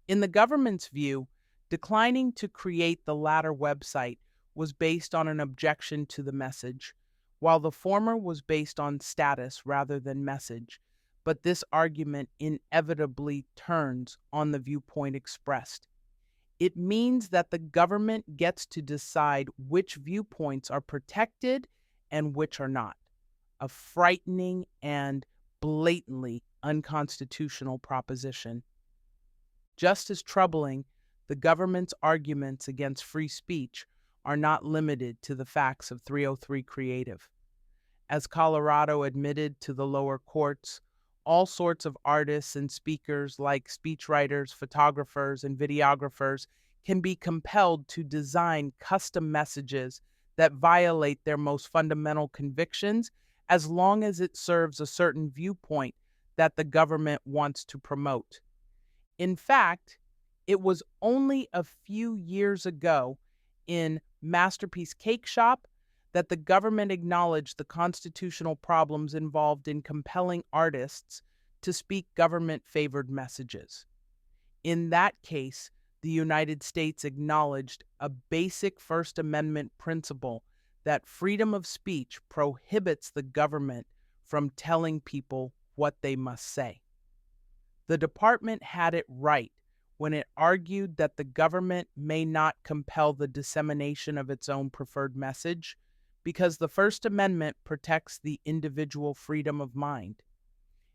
In the government's view, declining to create the latter website was based on an objection to the message, while the former was based on status rather than message, but this argument inevitably turns on the viewpoint expressed. It means that the government gets to decide which viewpoints are protected and which are not, a frightening and blatantly unconstitutional proposition. Just as troubling, the government's arguments against free speech are not limited to the facts of 303 Creative. As Colorado admitted to the lower courts, all sorts of artists and speakers like speechwriters, photographers, and videographers can be compelled to design custom messages that violate their most fundamental convictions as long as it serves a certain viewpoint that the government wants to promote. In fact, it was only a few years ago in Masterpiece Cake Shop that the government acknowledged the constitutional problems involved in compelling artists to speak government-favored messages. In that case, the United States acknowledged a basic First Amendment principle that freedom of speech prohibits the government from telling people what they must say. The department had it right when it argued that the government may not compel the dissemination of its own preferred message because the First Amendment protects the individual freedom of mind.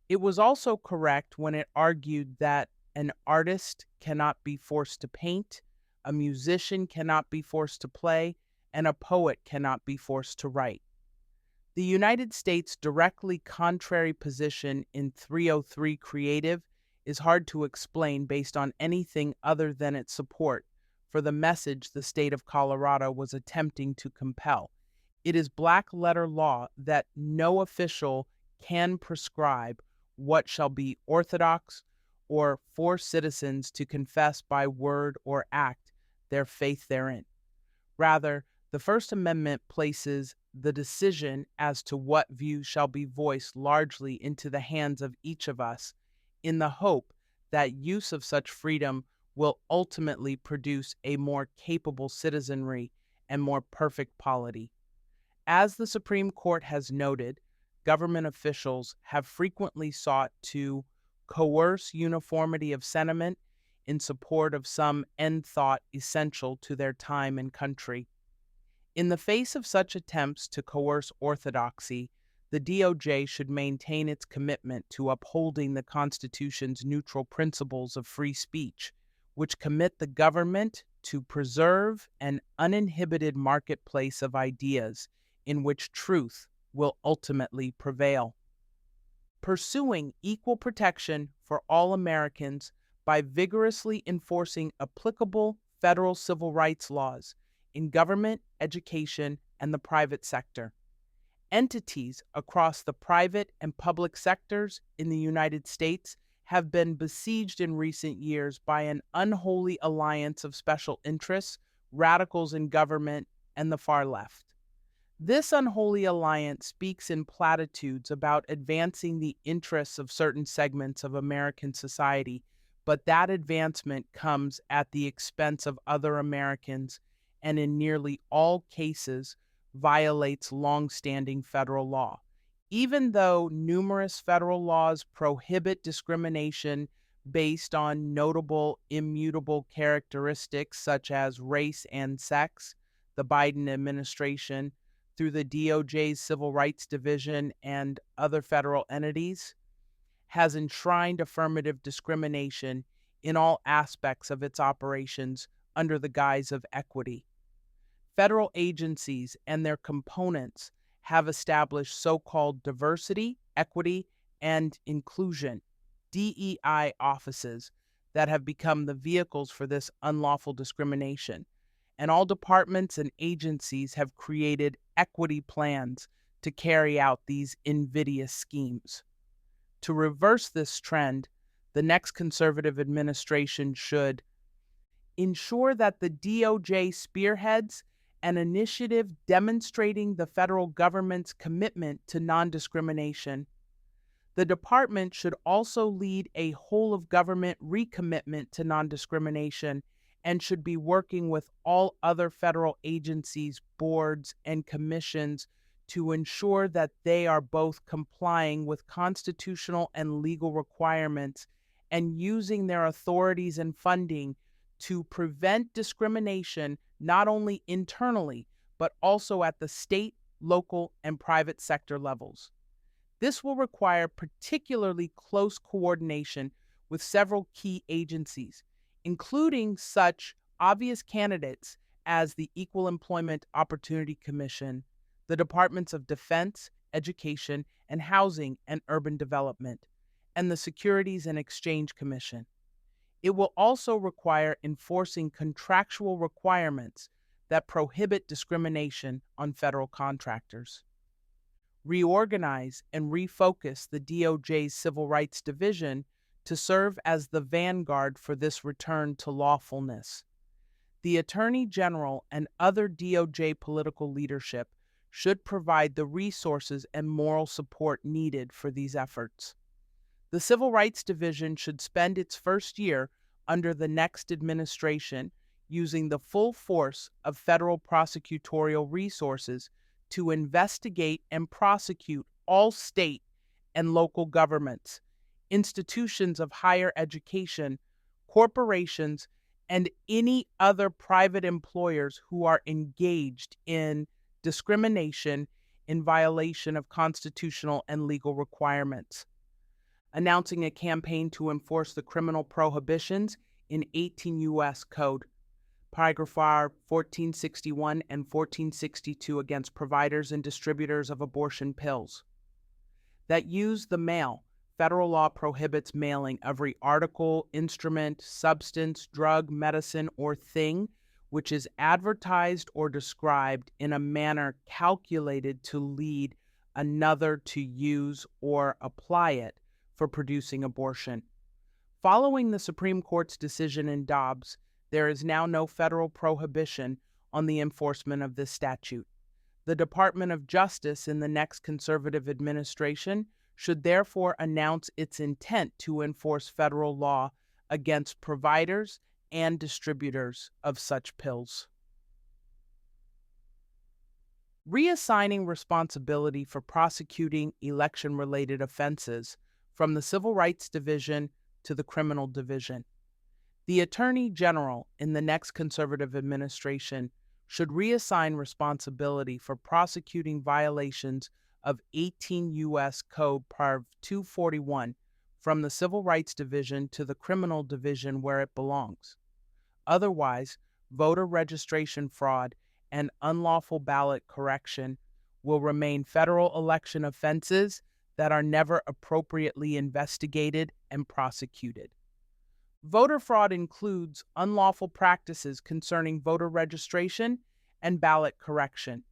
It was also correct when it argued that an artist cannot be forced to paint, a musician cannot be forced to play, and a poet cannot be forced to write. The United States' directly contrary position in 303 Creative is hard to explain based on anything other than its support for the message the state of Colorado was attempting to compel. It is black-letter law that no official can prescribe what shall be orthodox or force citizens to confess by word or act their faith therein. Rather, the First Amendment places the decision as to what view shall be voiced largely into the hands of each of us, in the hope that use of such freedom will ultimately produce a more capable citizenry and more perfect polity. As the Supreme Court has noted, government officials have frequently sought to coerce uniformity of sentiment in support of some end thought essential to their time and country. In the face of such attempts to coerce orthodoxy, The DOJ should maintain its commitment to upholding the Constitution's neutral principles of free speech, which commit the government to preserve an uninhibited marketplace of ideas in which truth will ultimately prevail. Pursuing equal protection for all Americans by vigorously enforcing applicable federal civil rights laws in government, education, and the private sector. Entities across the private and public sectors in the United States have been besieged in recent years by an unholy alliance of special interests, radicals in government, and the far left. This unholy alliance speaks in platitudes about advancing the interests of certain segments of American society, but that advancement comes at the expense of other Americans and in nearly all cases violates longstanding federal law. Even though numerous federal laws prohibit discrimination based on notable immutable characteristics such as race and sex, the Biden administration, through the DOJ's Civil Rights Division and other federal entities, has enshrined affirmative discrimination in all aspects of its operations under the guise of equity. Federal agencies and their components have established so-called diversity, equity, and inclusion, DEI offices that have become the vehicles for this unlawful discrimination. And all departments and agencies have created equity plans to carry out these invidious schemes. To reverse this trend, the next conservative administration should ensure that the DOJ spearheads an initiative demonstrating the federal government's commitment to non-discrimination. The department should also lead a whole-of-government recommitment to non-discrimination and should be working with all other federal agencies, boards, and commissions to ensure that they are both complying with constitutional and legal requirements and using their authorities and funding to prevent discrimination not only internally, but also at the state, local, and private sector levels. This will require particularly close coordination with several key agencies, including such obvious candidates as the Equal Employment Opportunity Commission, the Departments of Defense, Education, and Housing and Urban Development, and the Securities and Exchange Commission. It will also require enforcing contractual requirements that prohibit discrimination on federal contractors. Reorganize and refocus the DOJ's Civil Rights Division to serve as the vanguard for this return to lawfulness. The Attorney General and other DOJ political leadership should provide the resources and moral support needed for these efforts. The Civil Rights Division should spend its first year under the next administration using the full force of federal prosecutorial resources to investigate and prosecute all state and local governments, institutions of higher education, corporations, and any other private employers who are engaged in discrimination in violation of constitutional and legal requirements. Announcing a campaign to enforce the criminal prohibitions in 18 U.S. Code, Paragraph R 1461 and 1462 against providers and distributors of abortion pills that use the mail. Federal law prohibits mailing every article, instrument, substance, drug, medicine, or thing which is advertised or described in a manner calculated to lead another to use or apply it for producing abortion. Following the Supreme Court's decision in Dobbs, there is now no federal prohibition on the enforcement of this statute. The Department of Justice in the next conservative administration should therefore announce its intent to enforce federal law against providers and distributors of such pills. Reassigning responsibility for prosecuting election-related offenses from the Civil Rights Division to the Criminal Division. The Attorney General in the next conservative administration should reassign responsibility for prosecuting violations of 18 U.S. Code Parv 241 from the Civil Rights Division to the Criminal Division where it belongs. Otherwise, voter registration fraud and unlawful ballot correction will remain federal election offenses that are never appropriately investigated and prosecuted. Voter fraud includes unlawful practices concerning voter registration and ballot correction.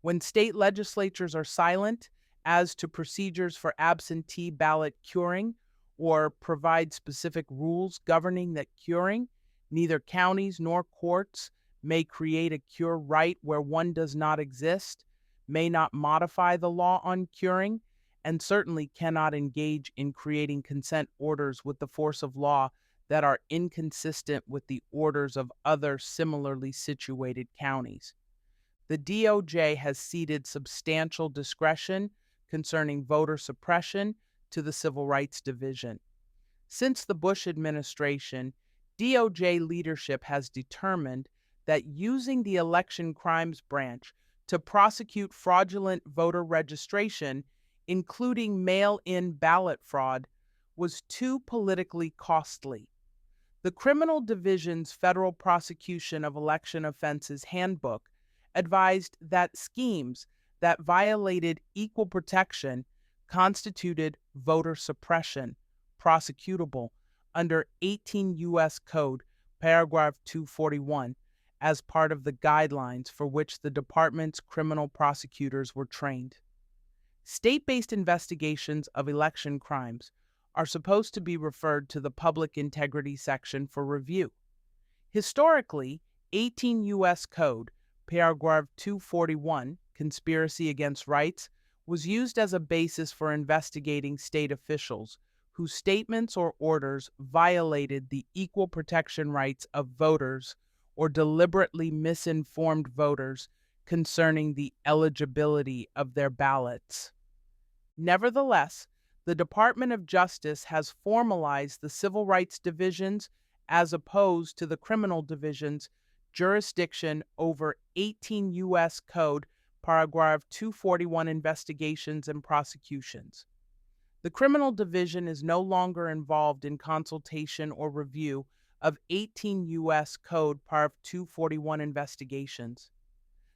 When state legislatures are silent as to procedures for absentee ballot curing or provide specific rules governing that curing, neither counties nor courts may create a cure right where one does not exist, may not modify the law on curing, and certainly cannot engage in creating consent orders with the force of law that are inconsistent with the orders of other similarly situated counties. The DOJ has ceded substantial discretion concerning voter suppression to the Civil Rights Division. Since the Bush administration, DOJ leadership has determined that using the Election Crimes Branch to prosecute fraudulent voter registration, including mail-in ballot fraud, was too politically costly. The Criminal Division's Federal Prosecution of Election Offenses Handbook advised that schemes that violated equal protection constituted voter suppression, prosecutable under 18 U.S. Code, paragraph 241, as part of the guidelines for which the department's criminal prosecutors were trained. State-based investigations of election crimes are supposed to be referred to the Public Integrity Section for review. Historically, 18 U.S. Code, paragraph 241, conspiracy against rights, was used as a basis for investigating state officials whose statements or orders violated the equal protection rights of voters or deliberately misinformed voters concerning the eligibility of their ballots. Nevertheless, the Department of Justice has formalized the Civil Rights Division's, as opposed to the Criminal Division's, jurisdiction over 18 U.S. Code, paragraph 241 investigations and prosecutions. The Criminal Division is no longer involved in consultation or review of 18 U.S. Code, paragraph 241 investigations.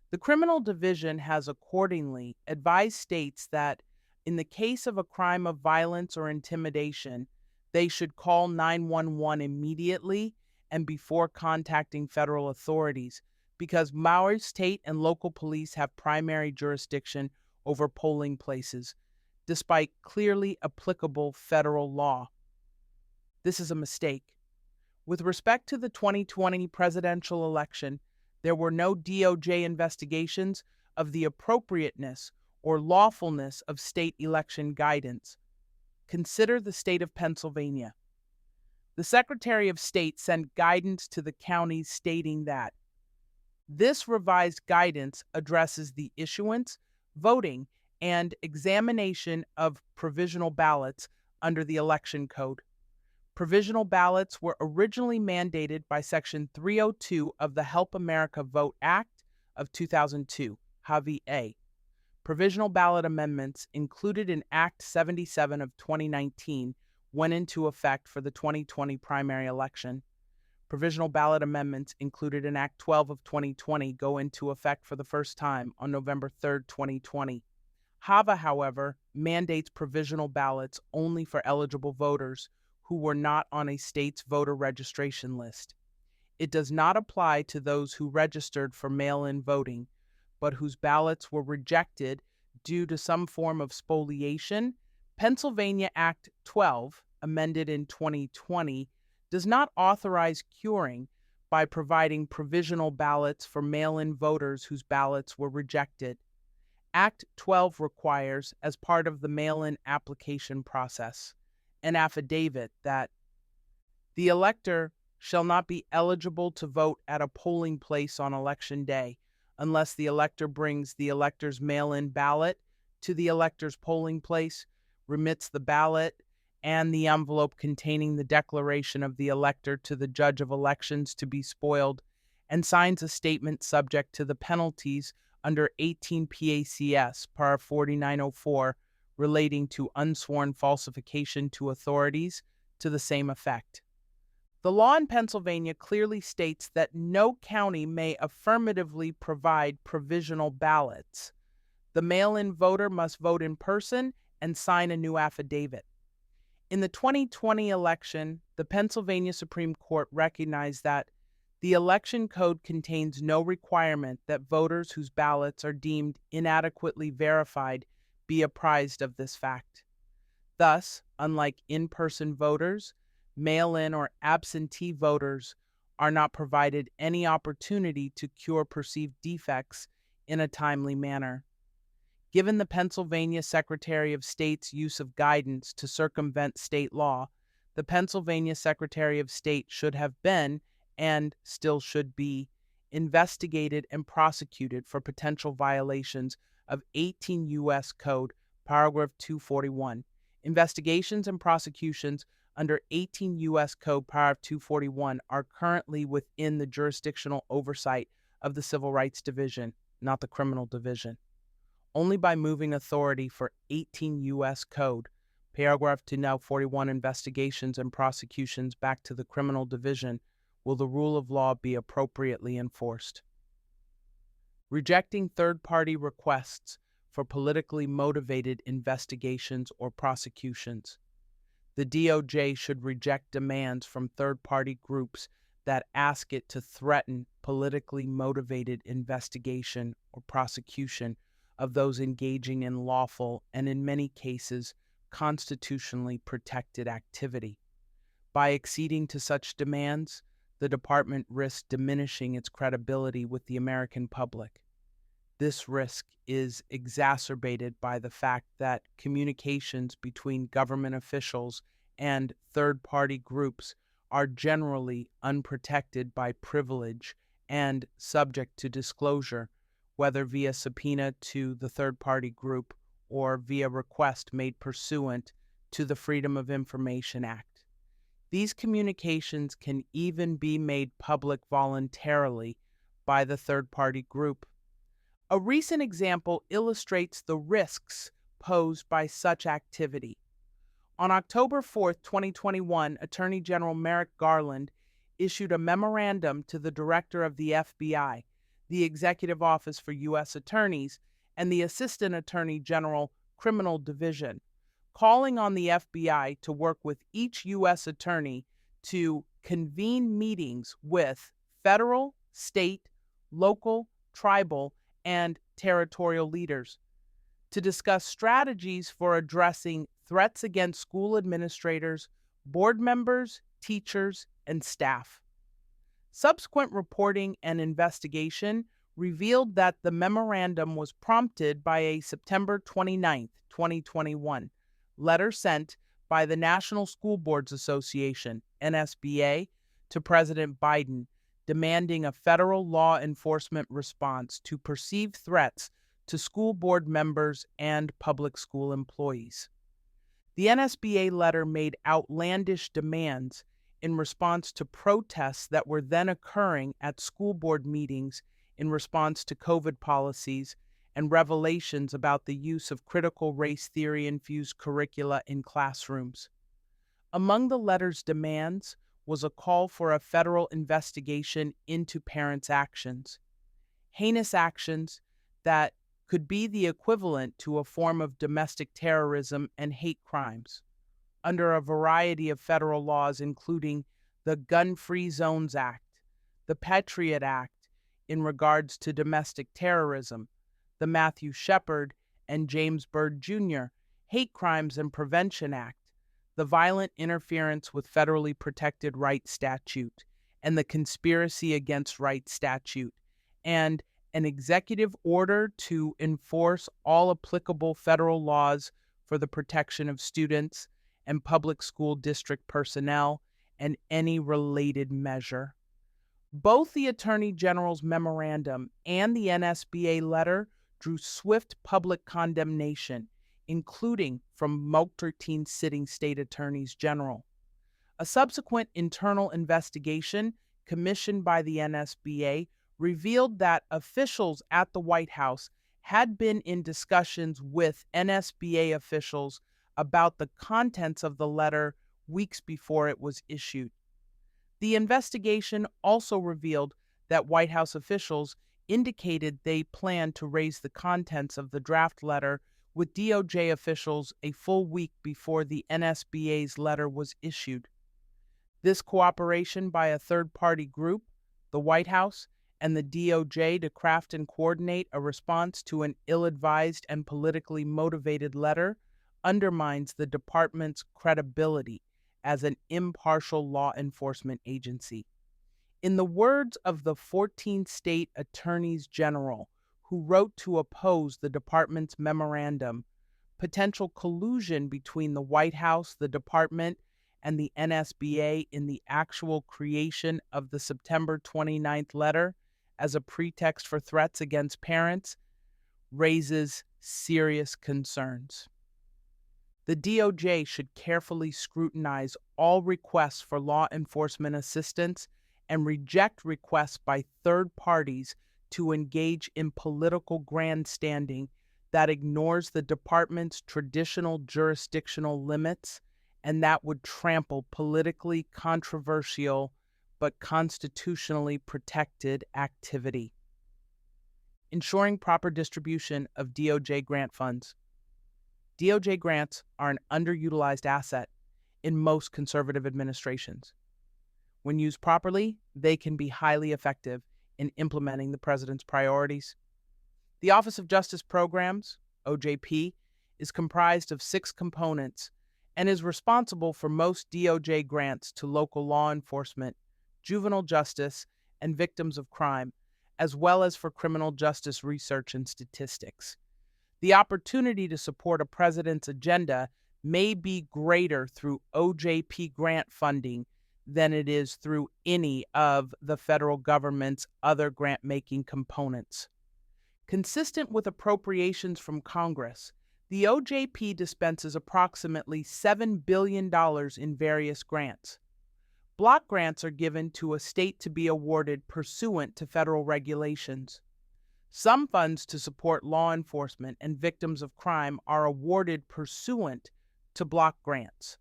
The Criminal Division has accordingly advised states that, in the case of a crime of violence or intimidation, they should call 911 immediately and before contacting federal authorities, because Maui state and local police have primary jurisdiction over polling places, despite clearly applicable federal law. This is a mistake. With respect to the 2020 presidential election, there were no DOJ investigations of the appropriateness or lawfulness of state election guidance. Consider the state of Pennsylvania. The Secretary of State sent guidance to the counties stating that this revised guidance addresses the issuance, voting, and examination of provisional ballots under the Election Code. Provisional ballots were originally mandated by Section 302 of the Help America Vote Act of 2002, HAVI A. Provisional ballot amendments included in Act 77 of 2019 went into effect for the 2020 primary election. Provisional ballot amendments included in Act 12 of 2020 go into effect for the first time on November 3, 2020. HAVA, however, mandates provisional ballots only for eligible voters who were not on a state's voter registration list. It does not apply to those who registered for mail-in voting, but whose ballots were rejected due to some form of spoliation. Pennsylvania Act 12, amended in 2020, does not authorize curing by providing provisional ballots for mail-in voters whose ballots were rejected. Act 12 requires, as part of the mail-in application process, an affidavit that the elector shall not be eligible to vote at a polling place on Election Day unless the elector brings the elector's mail-in ballot to the elector's polling place, remits the ballot and the envelope containing the declaration of the elector to the judge of elections to be spoiled, and signs a statement subject to the penalties under 18 PACS par 4904 relating to unsworn falsification to authorities to the same effect. The law in Pennsylvania clearly states that no county may affirmatively provide provisional ballots. The mail-in voter must vote in person and sign a new affidavit. In the 2020 election, the Pennsylvania Supreme Court recognized that the election code contains no requirement that voters whose ballots are deemed inadequately verified be apprised of this fact. Thus, unlike in-person voters, mail-in or absentee voters are not provided any opportunity to cure perceived defects in a timely manner. Given the Pennsylvania Secretary of State's use of guidance to circumvent state law, the Pennsylvania Secretary of State should have been, and still should be, investigated and prosecuted for potential violations of 18 U.S. Code, paragraph 241. Investigations and prosecutions under 18 U.S. Code, paragraph 241 are currently within the jurisdictional oversight of the Civil Rights Division, not the Criminal Division. Only by moving authority for 18 U.S. Code, paragraph 241 investigations and prosecutions back to the Criminal Division will the rule of law be appropriately enforced. Rejecting third-party requests for politically motivated investigations or prosecutions. The DOJ should reject demands from third-party groups that ask it to threaten politically motivated investigation or prosecution of those engaging in lawful and, in many cases, constitutionally protected activity. By acceding to such demands, the department risks diminishing its credibility with the American public. This risk is exacerbated by the fact that communications between government officials and third-party groups are generally unprotected by privilege and subject to disclosure, whether via subpoena to the third-party group or via request made pursuant to the Freedom of Information Act. These communications can even be made public voluntarily by the third-party group. A recent example illustrates the risks posed by such activity. On October 4, 2021, Attorney General Merrick Garland issued a memorandum to the Director of the FBI, the Executive Office for U.S. Attorneys, and the Assistant Attorney General Criminal Division, calling on the FBI to work with each U.S. attorney to convene meetings with federal, state, local, tribal, and territorial leaders to discuss strategies for addressing threats against school administrators, board members, teachers, and staff. Subsequent reporting and investigation revealed that the memorandum was prompted by a September 29, 2021, letter sent by the National School Boards Association, NSBA, to President Biden, demanding a federal law enforcement response to perceived threats to school board members and public school employees. The NSBA letter made outlandish demands in response to protests that were then occurring at school board meetings in response to COVID policies and revelations about the use of critical race theory-infused curricula in classrooms. Among the letter's demands was a call for a federal investigation into parents' actions, heinous actions that could be the equivalent to a form of domestic terrorism and hate crimes, under a variety of federal laws including the Gun-Free Zones Act, the Patriot Act in regards to domestic terrorism, the Matthew Shepard and James Byrd Jr. Hate Crimes and Prevention Act, the Violent Interference with Federally Protected Rights Statute, and the Conspiracy Against Rights Statute, and an executive order to enforce all applicable federal laws for the protection of students and public school district personnel, and any related measure. Both the Attorney General's memorandum and the NSBA letter drew swift public condemnation, including from 13 sitting state attorneys general. A subsequent internal investigation commissioned by the NSBA, revealed that officials at the White House had been in discussions with NSBA officials about the contents of the letter weeks before it was issued. The investigation also revealed that White House officials indicated they planned to raise the contents of the draft letter with DOJ officials a full week before the NSBA's letter was issued. This cooperation by a third-party group, the White House, and the DOJ to craft and coordinate a response to an ill-advised and politically motivated letter undermines the department's credibility as an impartial law enforcement agency. In the words of the 14 state attorneys general who wrote to oppose the department's memorandum, potential collusion between the White House, the department, and the NSBA in the actual creation of the September 29th letter as a pretext for threats against parents raises serious concerns. The DOJ should carefully scrutinize all requests for law enforcement assistance and reject requests by third parties to engage in political grandstanding that ignores the department's traditional jurisdictional limits and that would trample politically controversial but constitutionally protected activity. Ensuring proper distribution of DOJ grant funds. DOJ grants are an underutilized asset in most conservative administrations. When used properly, they can be highly effective in implementing the president's priorities. The Office of Justice Programs, OJP, is comprised of 6 components and is responsible for most DOJ grants to local law enforcement, juvenile justice, and victims of crime, as well as for criminal justice research and statistics. The opportunity to support a president's agenda may be greater through OJP grant funding than it is through any of the federal government's other grant-making components. Consistent with appropriations from Congress, the OJP dispenses approximately $7 billion in various grants. Block grants are given to a state to be awarded pursuant to federal regulations. Some funds to support law enforcement and victims of crime are awarded pursuant to block grants.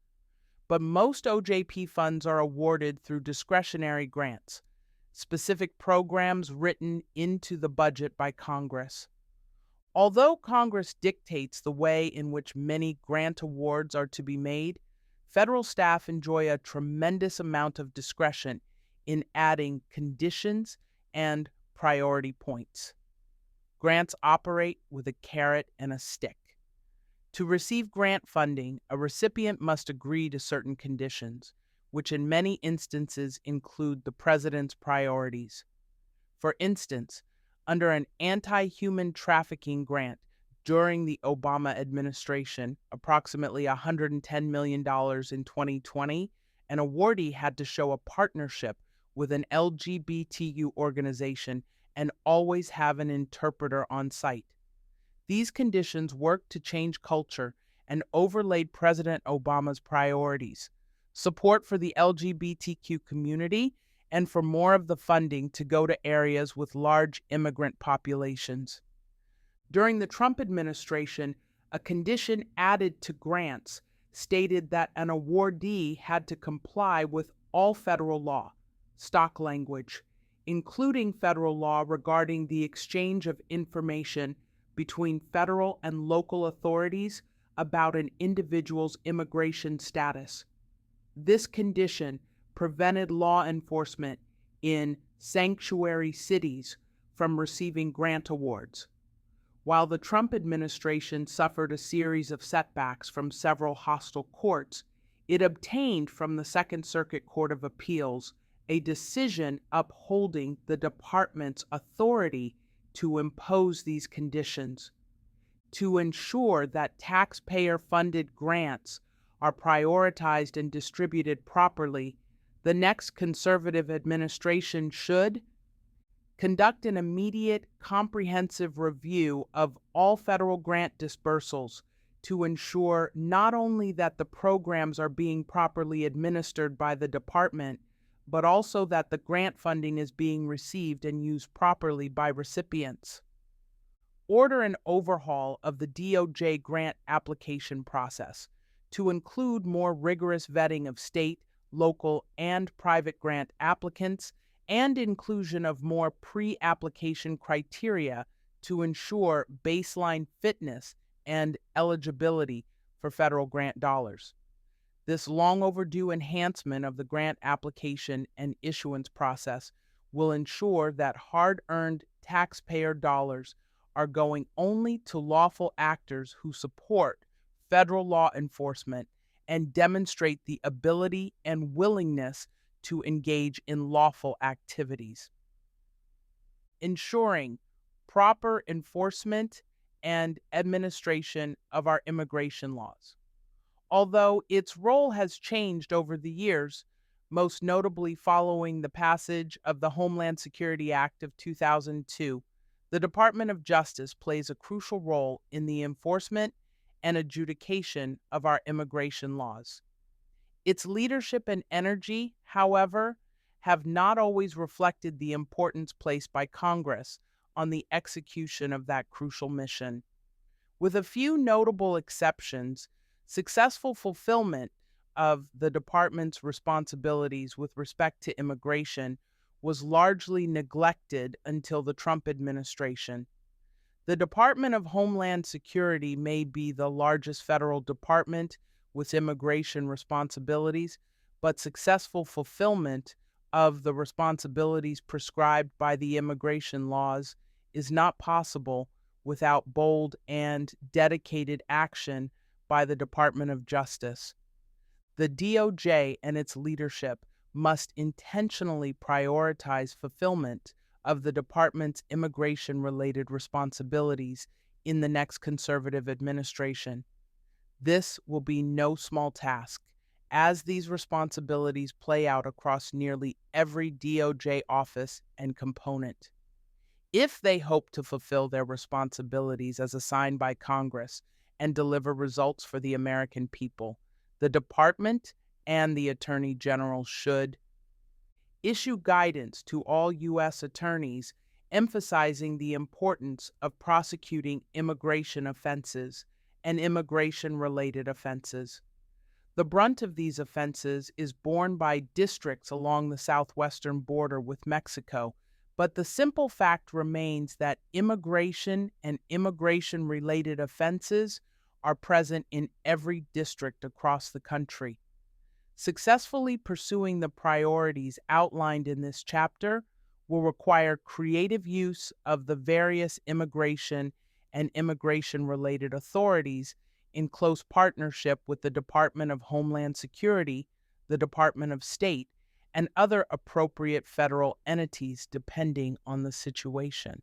But most OJP funds are awarded through discretionary grants, specific programs written into the budget by Congress. Although Congress dictates the way in which many grant awards are to be made, federal staff enjoy a tremendous amount of discretion in adding conditions and priority points. Grants operate with a carrot and a stick. To receive grant funding, a recipient must agree to certain conditions, which in many instances include the president's priorities. For instance, under an anti-human trafficking grant during the Obama administration, approximately $110 million in 2020, an awardee had to show a partnership with an LGBTQ organization and always have an interpreter on site. These conditions worked to change culture and overlaid President Obama's priorities: support for the LGBTQ community and for more of the funding to go to areas with large immigrant populations. During the Trump administration, a condition added to grants stated that an awardee had to comply with all federal law, stock language, including federal law regarding the exchange of information between federal and local authorities about an individual's immigration status. This condition prevented law enforcement in sanctuary cities from receiving grant awards. While the Trump administration suffered a series of setbacks from several hostile courts, it obtained from the Second Circuit Court of Appeals a decision upholding the department's authority to impose these conditions. To ensure that taxpayer-funded grants are prioritized and distributed properly, the next conservative administration should conduct an immediate, comprehensive review of all federal grant dispersals to ensure not only that the programs are being properly administered by the department, but also that the grant funding is being received and used properly by recipients. Order an overhaul of the DOJ grant application process to include more rigorous vetting of state, local, and private grant applicants and inclusion of more pre-application criteria to ensure baseline fitness and eligibility for federal grant dollars. This long overdue enhancement of the grant application and issuance process will ensure that hard-earned taxpayer dollars are going only to lawful actors who support federal law enforcement and demonstrate the ability and willingness to engage in lawful activities. Ensuring proper enforcement and administration of our immigration laws. Although its role has changed over the years, most notably following the passage of the Homeland Security Act of 2002, the Department of Justice plays a crucial role in the enforcement and adjudication of our immigration laws. Its leadership and energy, however, have not always reflected the importance placed by Congress on the execution of that crucial mission. With a few notable exceptions, successful fulfillment of the department's responsibilities with respect to immigration was largely neglected until the Trump administration. The Department of Homeland Security may be the largest federal department with immigration responsibilities, but successful fulfillment of the responsibilities prescribed by the immigration laws is not possible without bold and dedicated action by the Department of Justice. The DOJ and its leadership must intentionally prioritize fulfillment of the department's immigration-related responsibilities in the next conservative administration. This will be no small task, as these responsibilities play out across nearly every DOJ office and component. If they hope to fulfill their responsibilities as assigned by Congress and deliver results for the American people, the Department and the Attorney General should issue guidance to all U.S. attorneys emphasizing the importance of prosecuting immigration offenses and immigration-related offenses. The brunt of these offenses is borne by districts along the southwestern border with Mexico, but the simple fact remains that immigration and immigration-related offenses are present in every district across the country. Successfully pursuing the priorities outlined in this chapter will require creative use of the various immigration and immigration-related authorities in close partnership with the Department of Homeland Security, the Department of State, and other appropriate federal entities depending on the situation.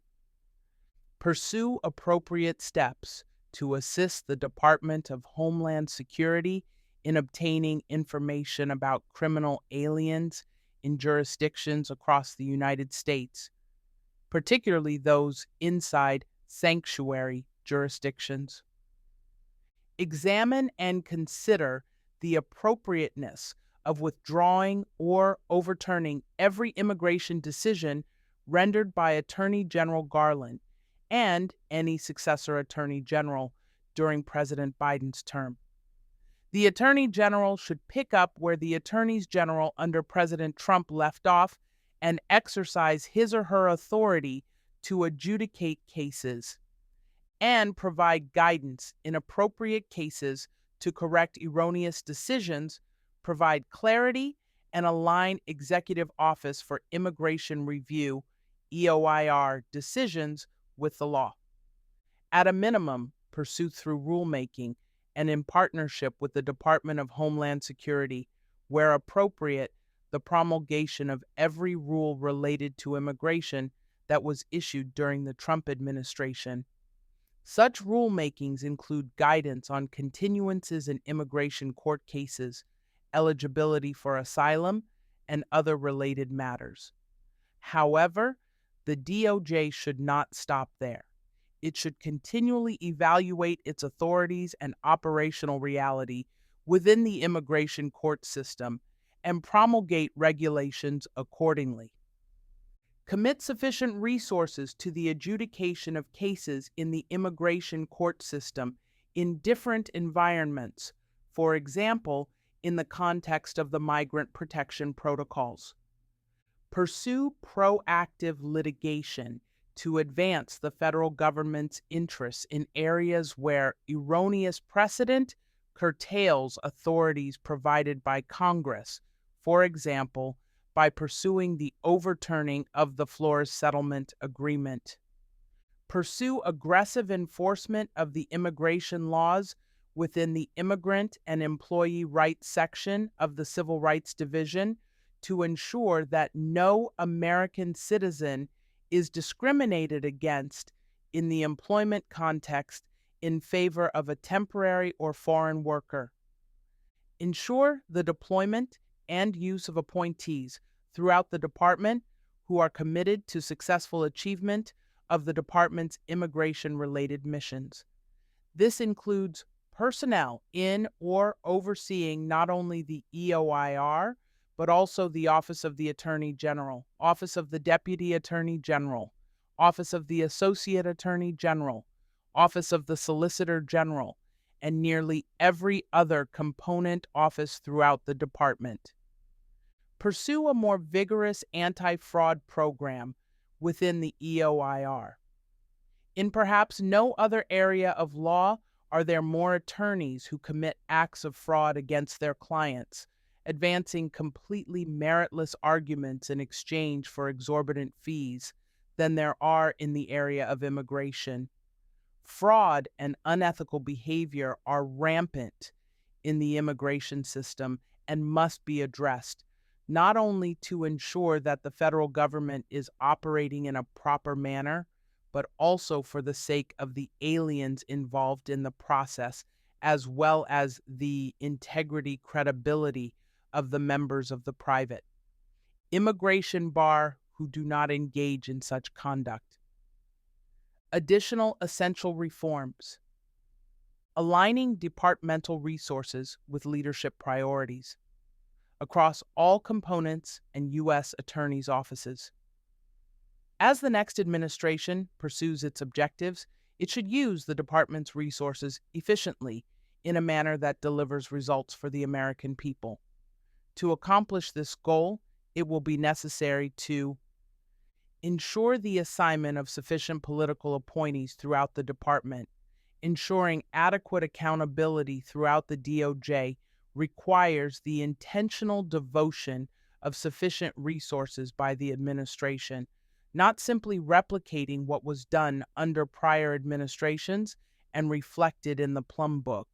Pursue appropriate steps to assist the Department of Homeland Security in obtaining information about criminal aliens in jurisdictions across the United States, particularly those inside sanctuary jurisdictions. Examine and consider the appropriateness of withdrawing or overturning every immigration decision rendered by Attorney General Garland and any successor Attorney General during President Biden's term. The Attorney General should pick up where the Attorneys General under President Trump left off and exercise his or her authority to adjudicate cases and provide guidance in appropriate cases to correct erroneous decisions, provide clarity, and align Executive Office for Immigration Review (EOIR) decisions with the law. At a minimum, pursue through rulemaking and in partnership with the Department of Homeland Security, where appropriate, the promulgation of every rule related to immigration that was issued during the Trump administration. Such rulemakings include guidance on continuances in immigration court cases, eligibility for asylum, and other related matters. However, the DOJ should not stop there. It should continually evaluate its authorities and operational reality within the immigration court system and promulgate regulations accordingly. Commit sufficient resources to the adjudication of cases in the immigration court system in different environments, for example, in the context of the migrant protection protocols. Pursue proactive litigation to advance the federal government's interests in areas where erroneous precedent curtails authorities provided by Congress, for example, by pursuing the overturning of the Flores Settlement Agreement. Pursue aggressive enforcement of the immigration laws within the Immigrant and Employee Rights section of the Civil Rights Division to ensure that no American citizen is discriminated against in the employment context in favor of a temporary or foreign worker. Ensure the deployment and use of appointees throughout the department who are committed to successful achievement of the department's immigration-related missions. This includes personnel in or overseeing not only the EOIR, but also the Office of the Attorney General, Office of the Deputy Attorney General, Office of the Associate Attorney General, Office of the Solicitor General, and nearly every other component office throughout the department. Pursue a more vigorous anti-fraud program within the EOIR. In perhaps no other area of law are there more attorneys who commit acts of fraud against their clients, advancing completely meritless arguments in exchange for exorbitant fees, than there are in the area of immigration. Fraud and unethical behavior are rampant in the immigration system and must be addressed, not only to ensure that the federal government is operating in a proper manner, but also for the sake of the aliens involved in the process, as well as the integrity, credibility of the members of the private immigration bar who do not engage in such conduct. Additional essential reforms. Aligning departmental resources with leadership priorities across all components and U.S. attorneys' offices. As the next administration pursues its objectives, it should use the department's resources efficiently in a manner that delivers results for the American people. To accomplish this goal, it will be necessary to ensure the assignment of sufficient political appointees throughout the department. Ensuring adequate accountability throughout the DOJ requires the intentional devotion of sufficient resources by the administration, not simply replicating what was done under prior administrations and reflected in the Plum Book.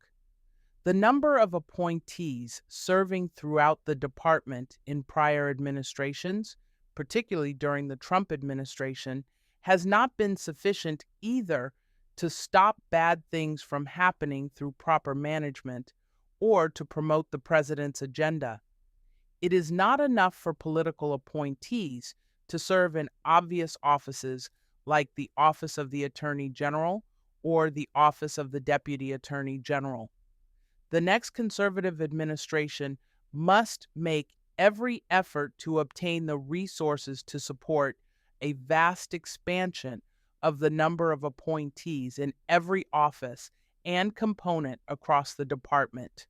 The number of appointees serving throughout the department in prior administrations, particularly during the Trump administration, has not been sufficient either to stop bad things from happening through proper management or to promote the president's agenda. It is not enough for political appointees to serve in obvious offices like the Office of the Attorney General or the Office of the Deputy Attorney General. The next conservative administration must make every effort to obtain the resources to support a vast expansion of the number of appointees in every office and component across the department,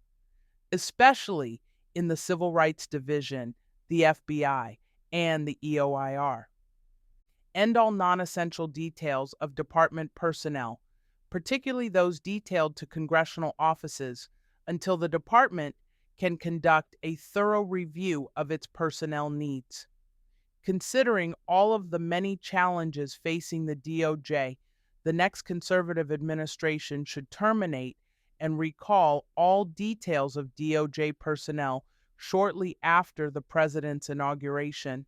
especially in the Civil Rights Division, the FBI, and the EOIR. End all non-essential details of department personnel, particularly those detailed to congressional offices, until the department can conduct a thorough review of its personnel needs. Considering all of the many challenges facing the DOJ, the next conservative administration should terminate and recall all details of DOJ personnel shortly after the president's inauguration.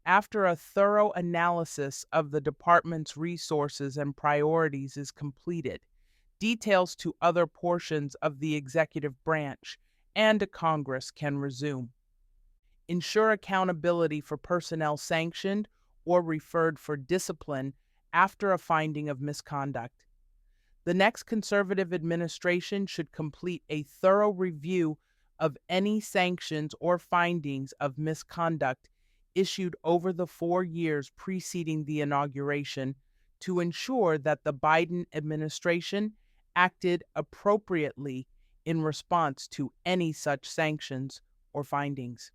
After a thorough analysis of the department's resources and priorities is completed, details to other portions of the executive branch and to Congress can resume. Ensure accountability for personnel sanctioned or referred for discipline after a finding of misconduct. The next conservative administration should complete a thorough review of any sanctions or findings of misconduct issued over the 4 years preceding the inauguration to ensure that the Biden administration acted appropriately in response to any such sanctions or findings.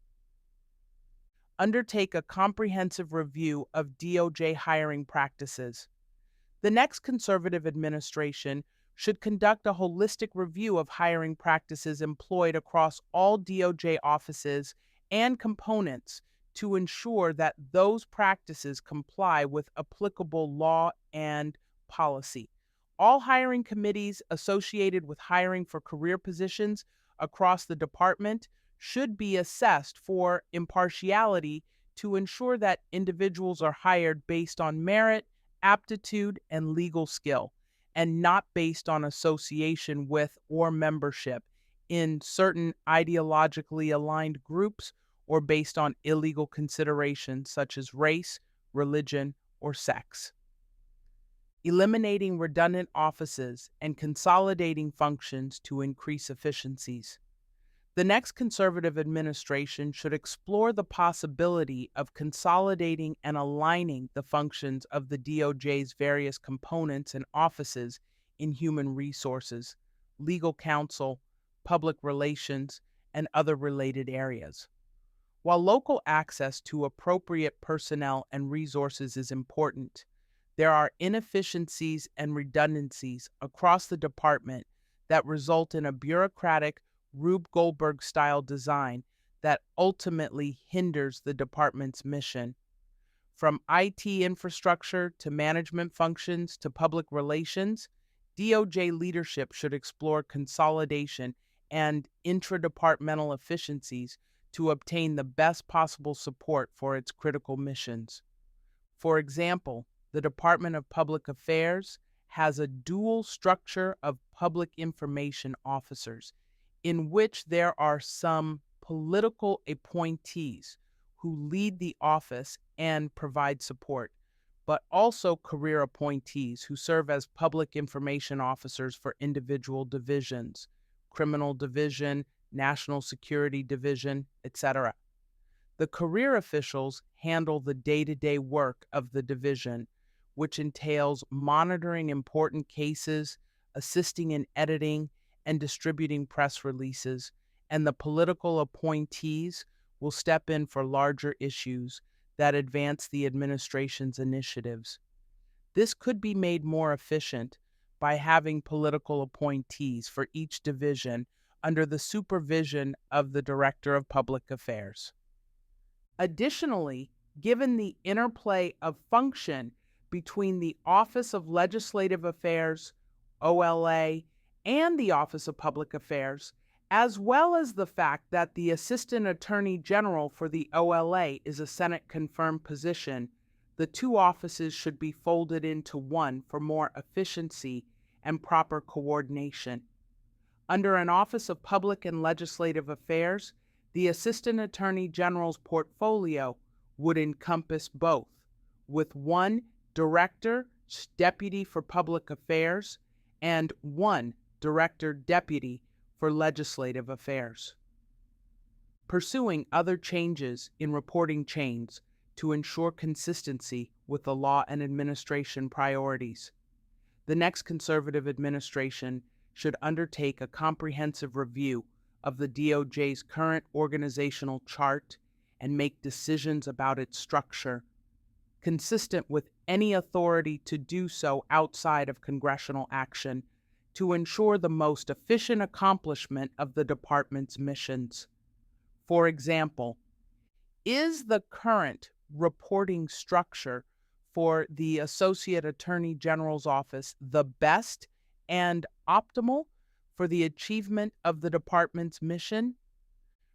Undertake a comprehensive review of DOJ hiring practices. The next conservative administration should conduct a holistic review of hiring practices employed across all DOJ offices and components to ensure that those practices comply with applicable law and policy. All hiring committees associated with hiring for career positions across the department should be assessed for impartiality to ensure that individuals are hired based on merit, aptitude, and legal skill, and not based on association with or membership in certain ideologically aligned groups or based on illegal considerations such as race, religion, or sex. Eliminating redundant offices and consolidating functions to increase efficiencies. The next conservative administration should explore the possibility of consolidating and aligning the functions of the DOJ's various components and offices in human resources, legal counsel, public relations, and other related areas. While local access to appropriate personnel and resources is important, there are inefficiencies and redundancies across the department that result in a bureaucratic, Rube Goldberg style design that ultimately hinders the department's mission. From IT infrastructure to management functions to public relations, DOJ leadership should explore consolidation and intradepartmental efficiencies to obtain the best possible support for its critical missions. For example, the Department of Public Affairs has a dual structure of public information officers, in which there are some political appointees who lead the office and provide support, but also career appointees who serve as public information officers for individual divisions, criminal division, national security division, etc. The career officials handle the day-to-day work of the division, which entails monitoring important cases, assisting in editing, and distributing press releases, and the political appointees will step in for larger issues that advance the administration's initiatives. This could be made more efficient by having political appointees for each division under the supervision of the Director of Public Affairs. Additionally, given the interplay of function between the Office of Legislative Affairs, OLA, and the Office of Public Affairs, as well as the fact that the Assistant Attorney General for the OLA is a Senate-confirmed position, the two offices should be folded into one for more efficiency and proper coordination. Under an Office of Public and Legislative Affairs, the Assistant Attorney General's portfolio would encompass both, with one Director, Deputy for Public Affairs, and one Director Deputy for Legislative Affairs. Pursuing other changes in reporting chains to ensure consistency with the law and administration priorities. The next conservative administration should undertake a comprehensive review of the DOJ's current organizational chart and make decisions about its structure, consistent with any authority to do so outside of congressional action, to ensure the most efficient accomplishment of the department's missions. For example, is the current reporting structure for the Associate Attorney General's office the best and optimal for the achievement of the department's mission?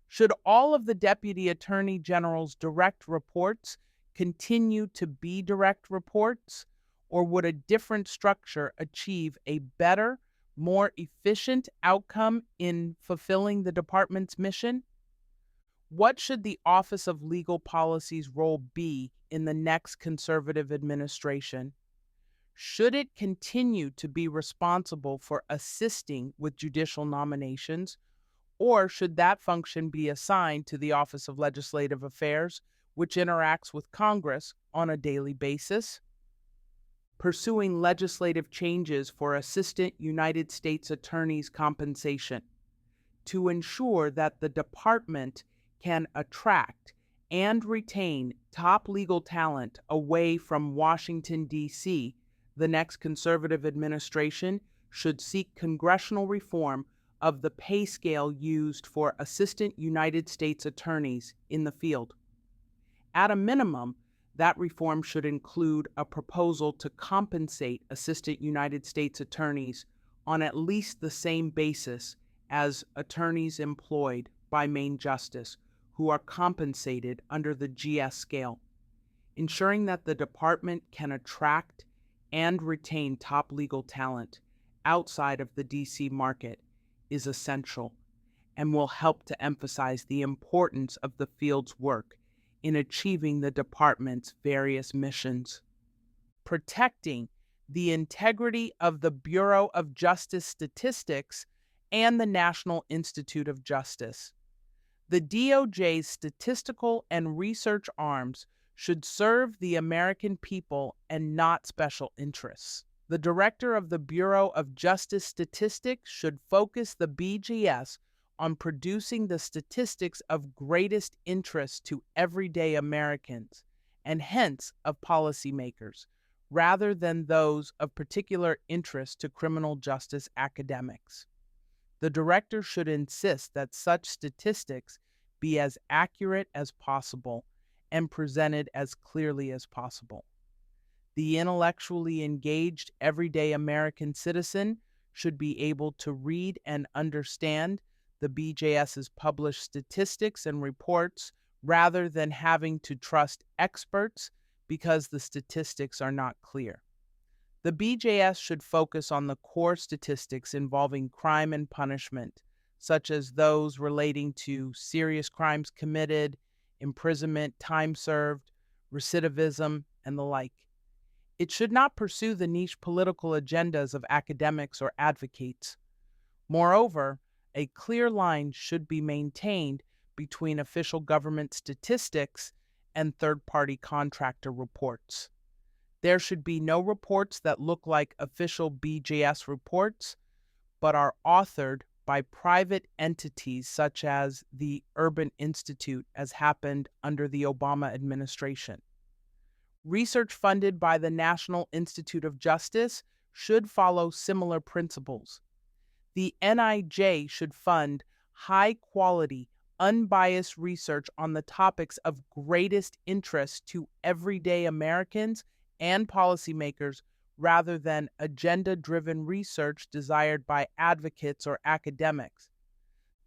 Should all of the Deputy Attorney General's direct reports continue to be direct reports, or would a different structure achieve a better, more efficient outcome in fulfilling the department's mission? What should the Office of Legal Policy's role be in the next conservative administration? Should it continue to be responsible for assisting with judicial nominations, Or should that function be assigned to the Office of Legislative Affairs, which interacts with Congress on a daily basis? Pursuing legislative changes for Assistant United States Attorney's compensation to ensure that the department can attract and retain top legal talent away from Washington, D.C., the next conservative administration should seek congressional reform of the pay scale used for Assistant United States Attorneys in the field. At a minimum, that reform should include a proposal to compensate Assistant United States Attorneys on at least the same basis as attorneys employed by Main Justice, who are compensated under the GS scale. Ensuring that the department can attract and retain top legal talent outside of the DC market is essential and will help to emphasize the importance of the field's work in achieving the department's various missions. Protecting the integrity of the Bureau of Justice Statistics and the National Institute of Justice. The DOJ's statistical and research arms should serve the American people and not special interests. The director of the Bureau of Justice Statistics should focus the BJS on producing the statistics of greatest interest to everyday Americans, and hence of policymakers, rather than those of particular interest to criminal justice academics. The director should insist that such statistics be as accurate as possible and presented as clearly as possible. The intellectually engaged everyday American citizen should be able to read and understand the BJS's published statistics and reports rather than having to trust experts because the statistics are not clear. The BJS should focus on the core statistics involving crime and punishment, such as those relating to serious crimes committed, imprisonment, time served, recidivism, and the like. It should not pursue the niche political agendas of academics or advocates. Moreover, a clear line should be maintained between official government statistics and third-party contractor reports. There should be no reports that look like official BJS reports, but are authored by private entities such as the Urban Institute, as happened under the Obama administration. Research funded by the National Institute of Justice should follow similar principles. The NIJ should fund high-quality, unbiased research on the topics of greatest interest to everyday Americans and policymakers rather than agenda-driven research desired by advocates or academics.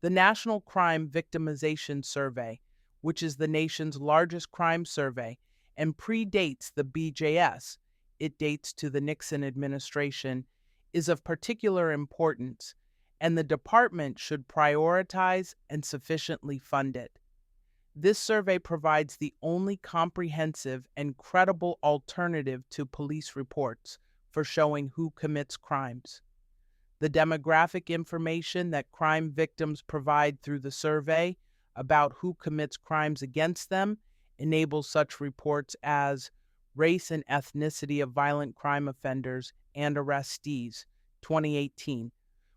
The National Crime Victimization Survey, which is the nation's largest crime survey and predates the BJS, it dates to the Nixon administration, is of particular importance, and the department should prioritize and sufficiently fund it. This survey provides the only comprehensive and credible alternative to police reports for showing who commits crimes. The demographic information that crime victims provide through the survey about who commits crimes against them enables such reports as Race and Ethnicity of Violent Crime Offenders and Arrestees, 2018,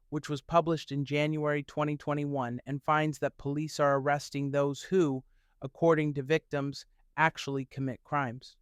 which was published in January 2021 and finds that police are arresting those who, according to victims, actually commit crimes.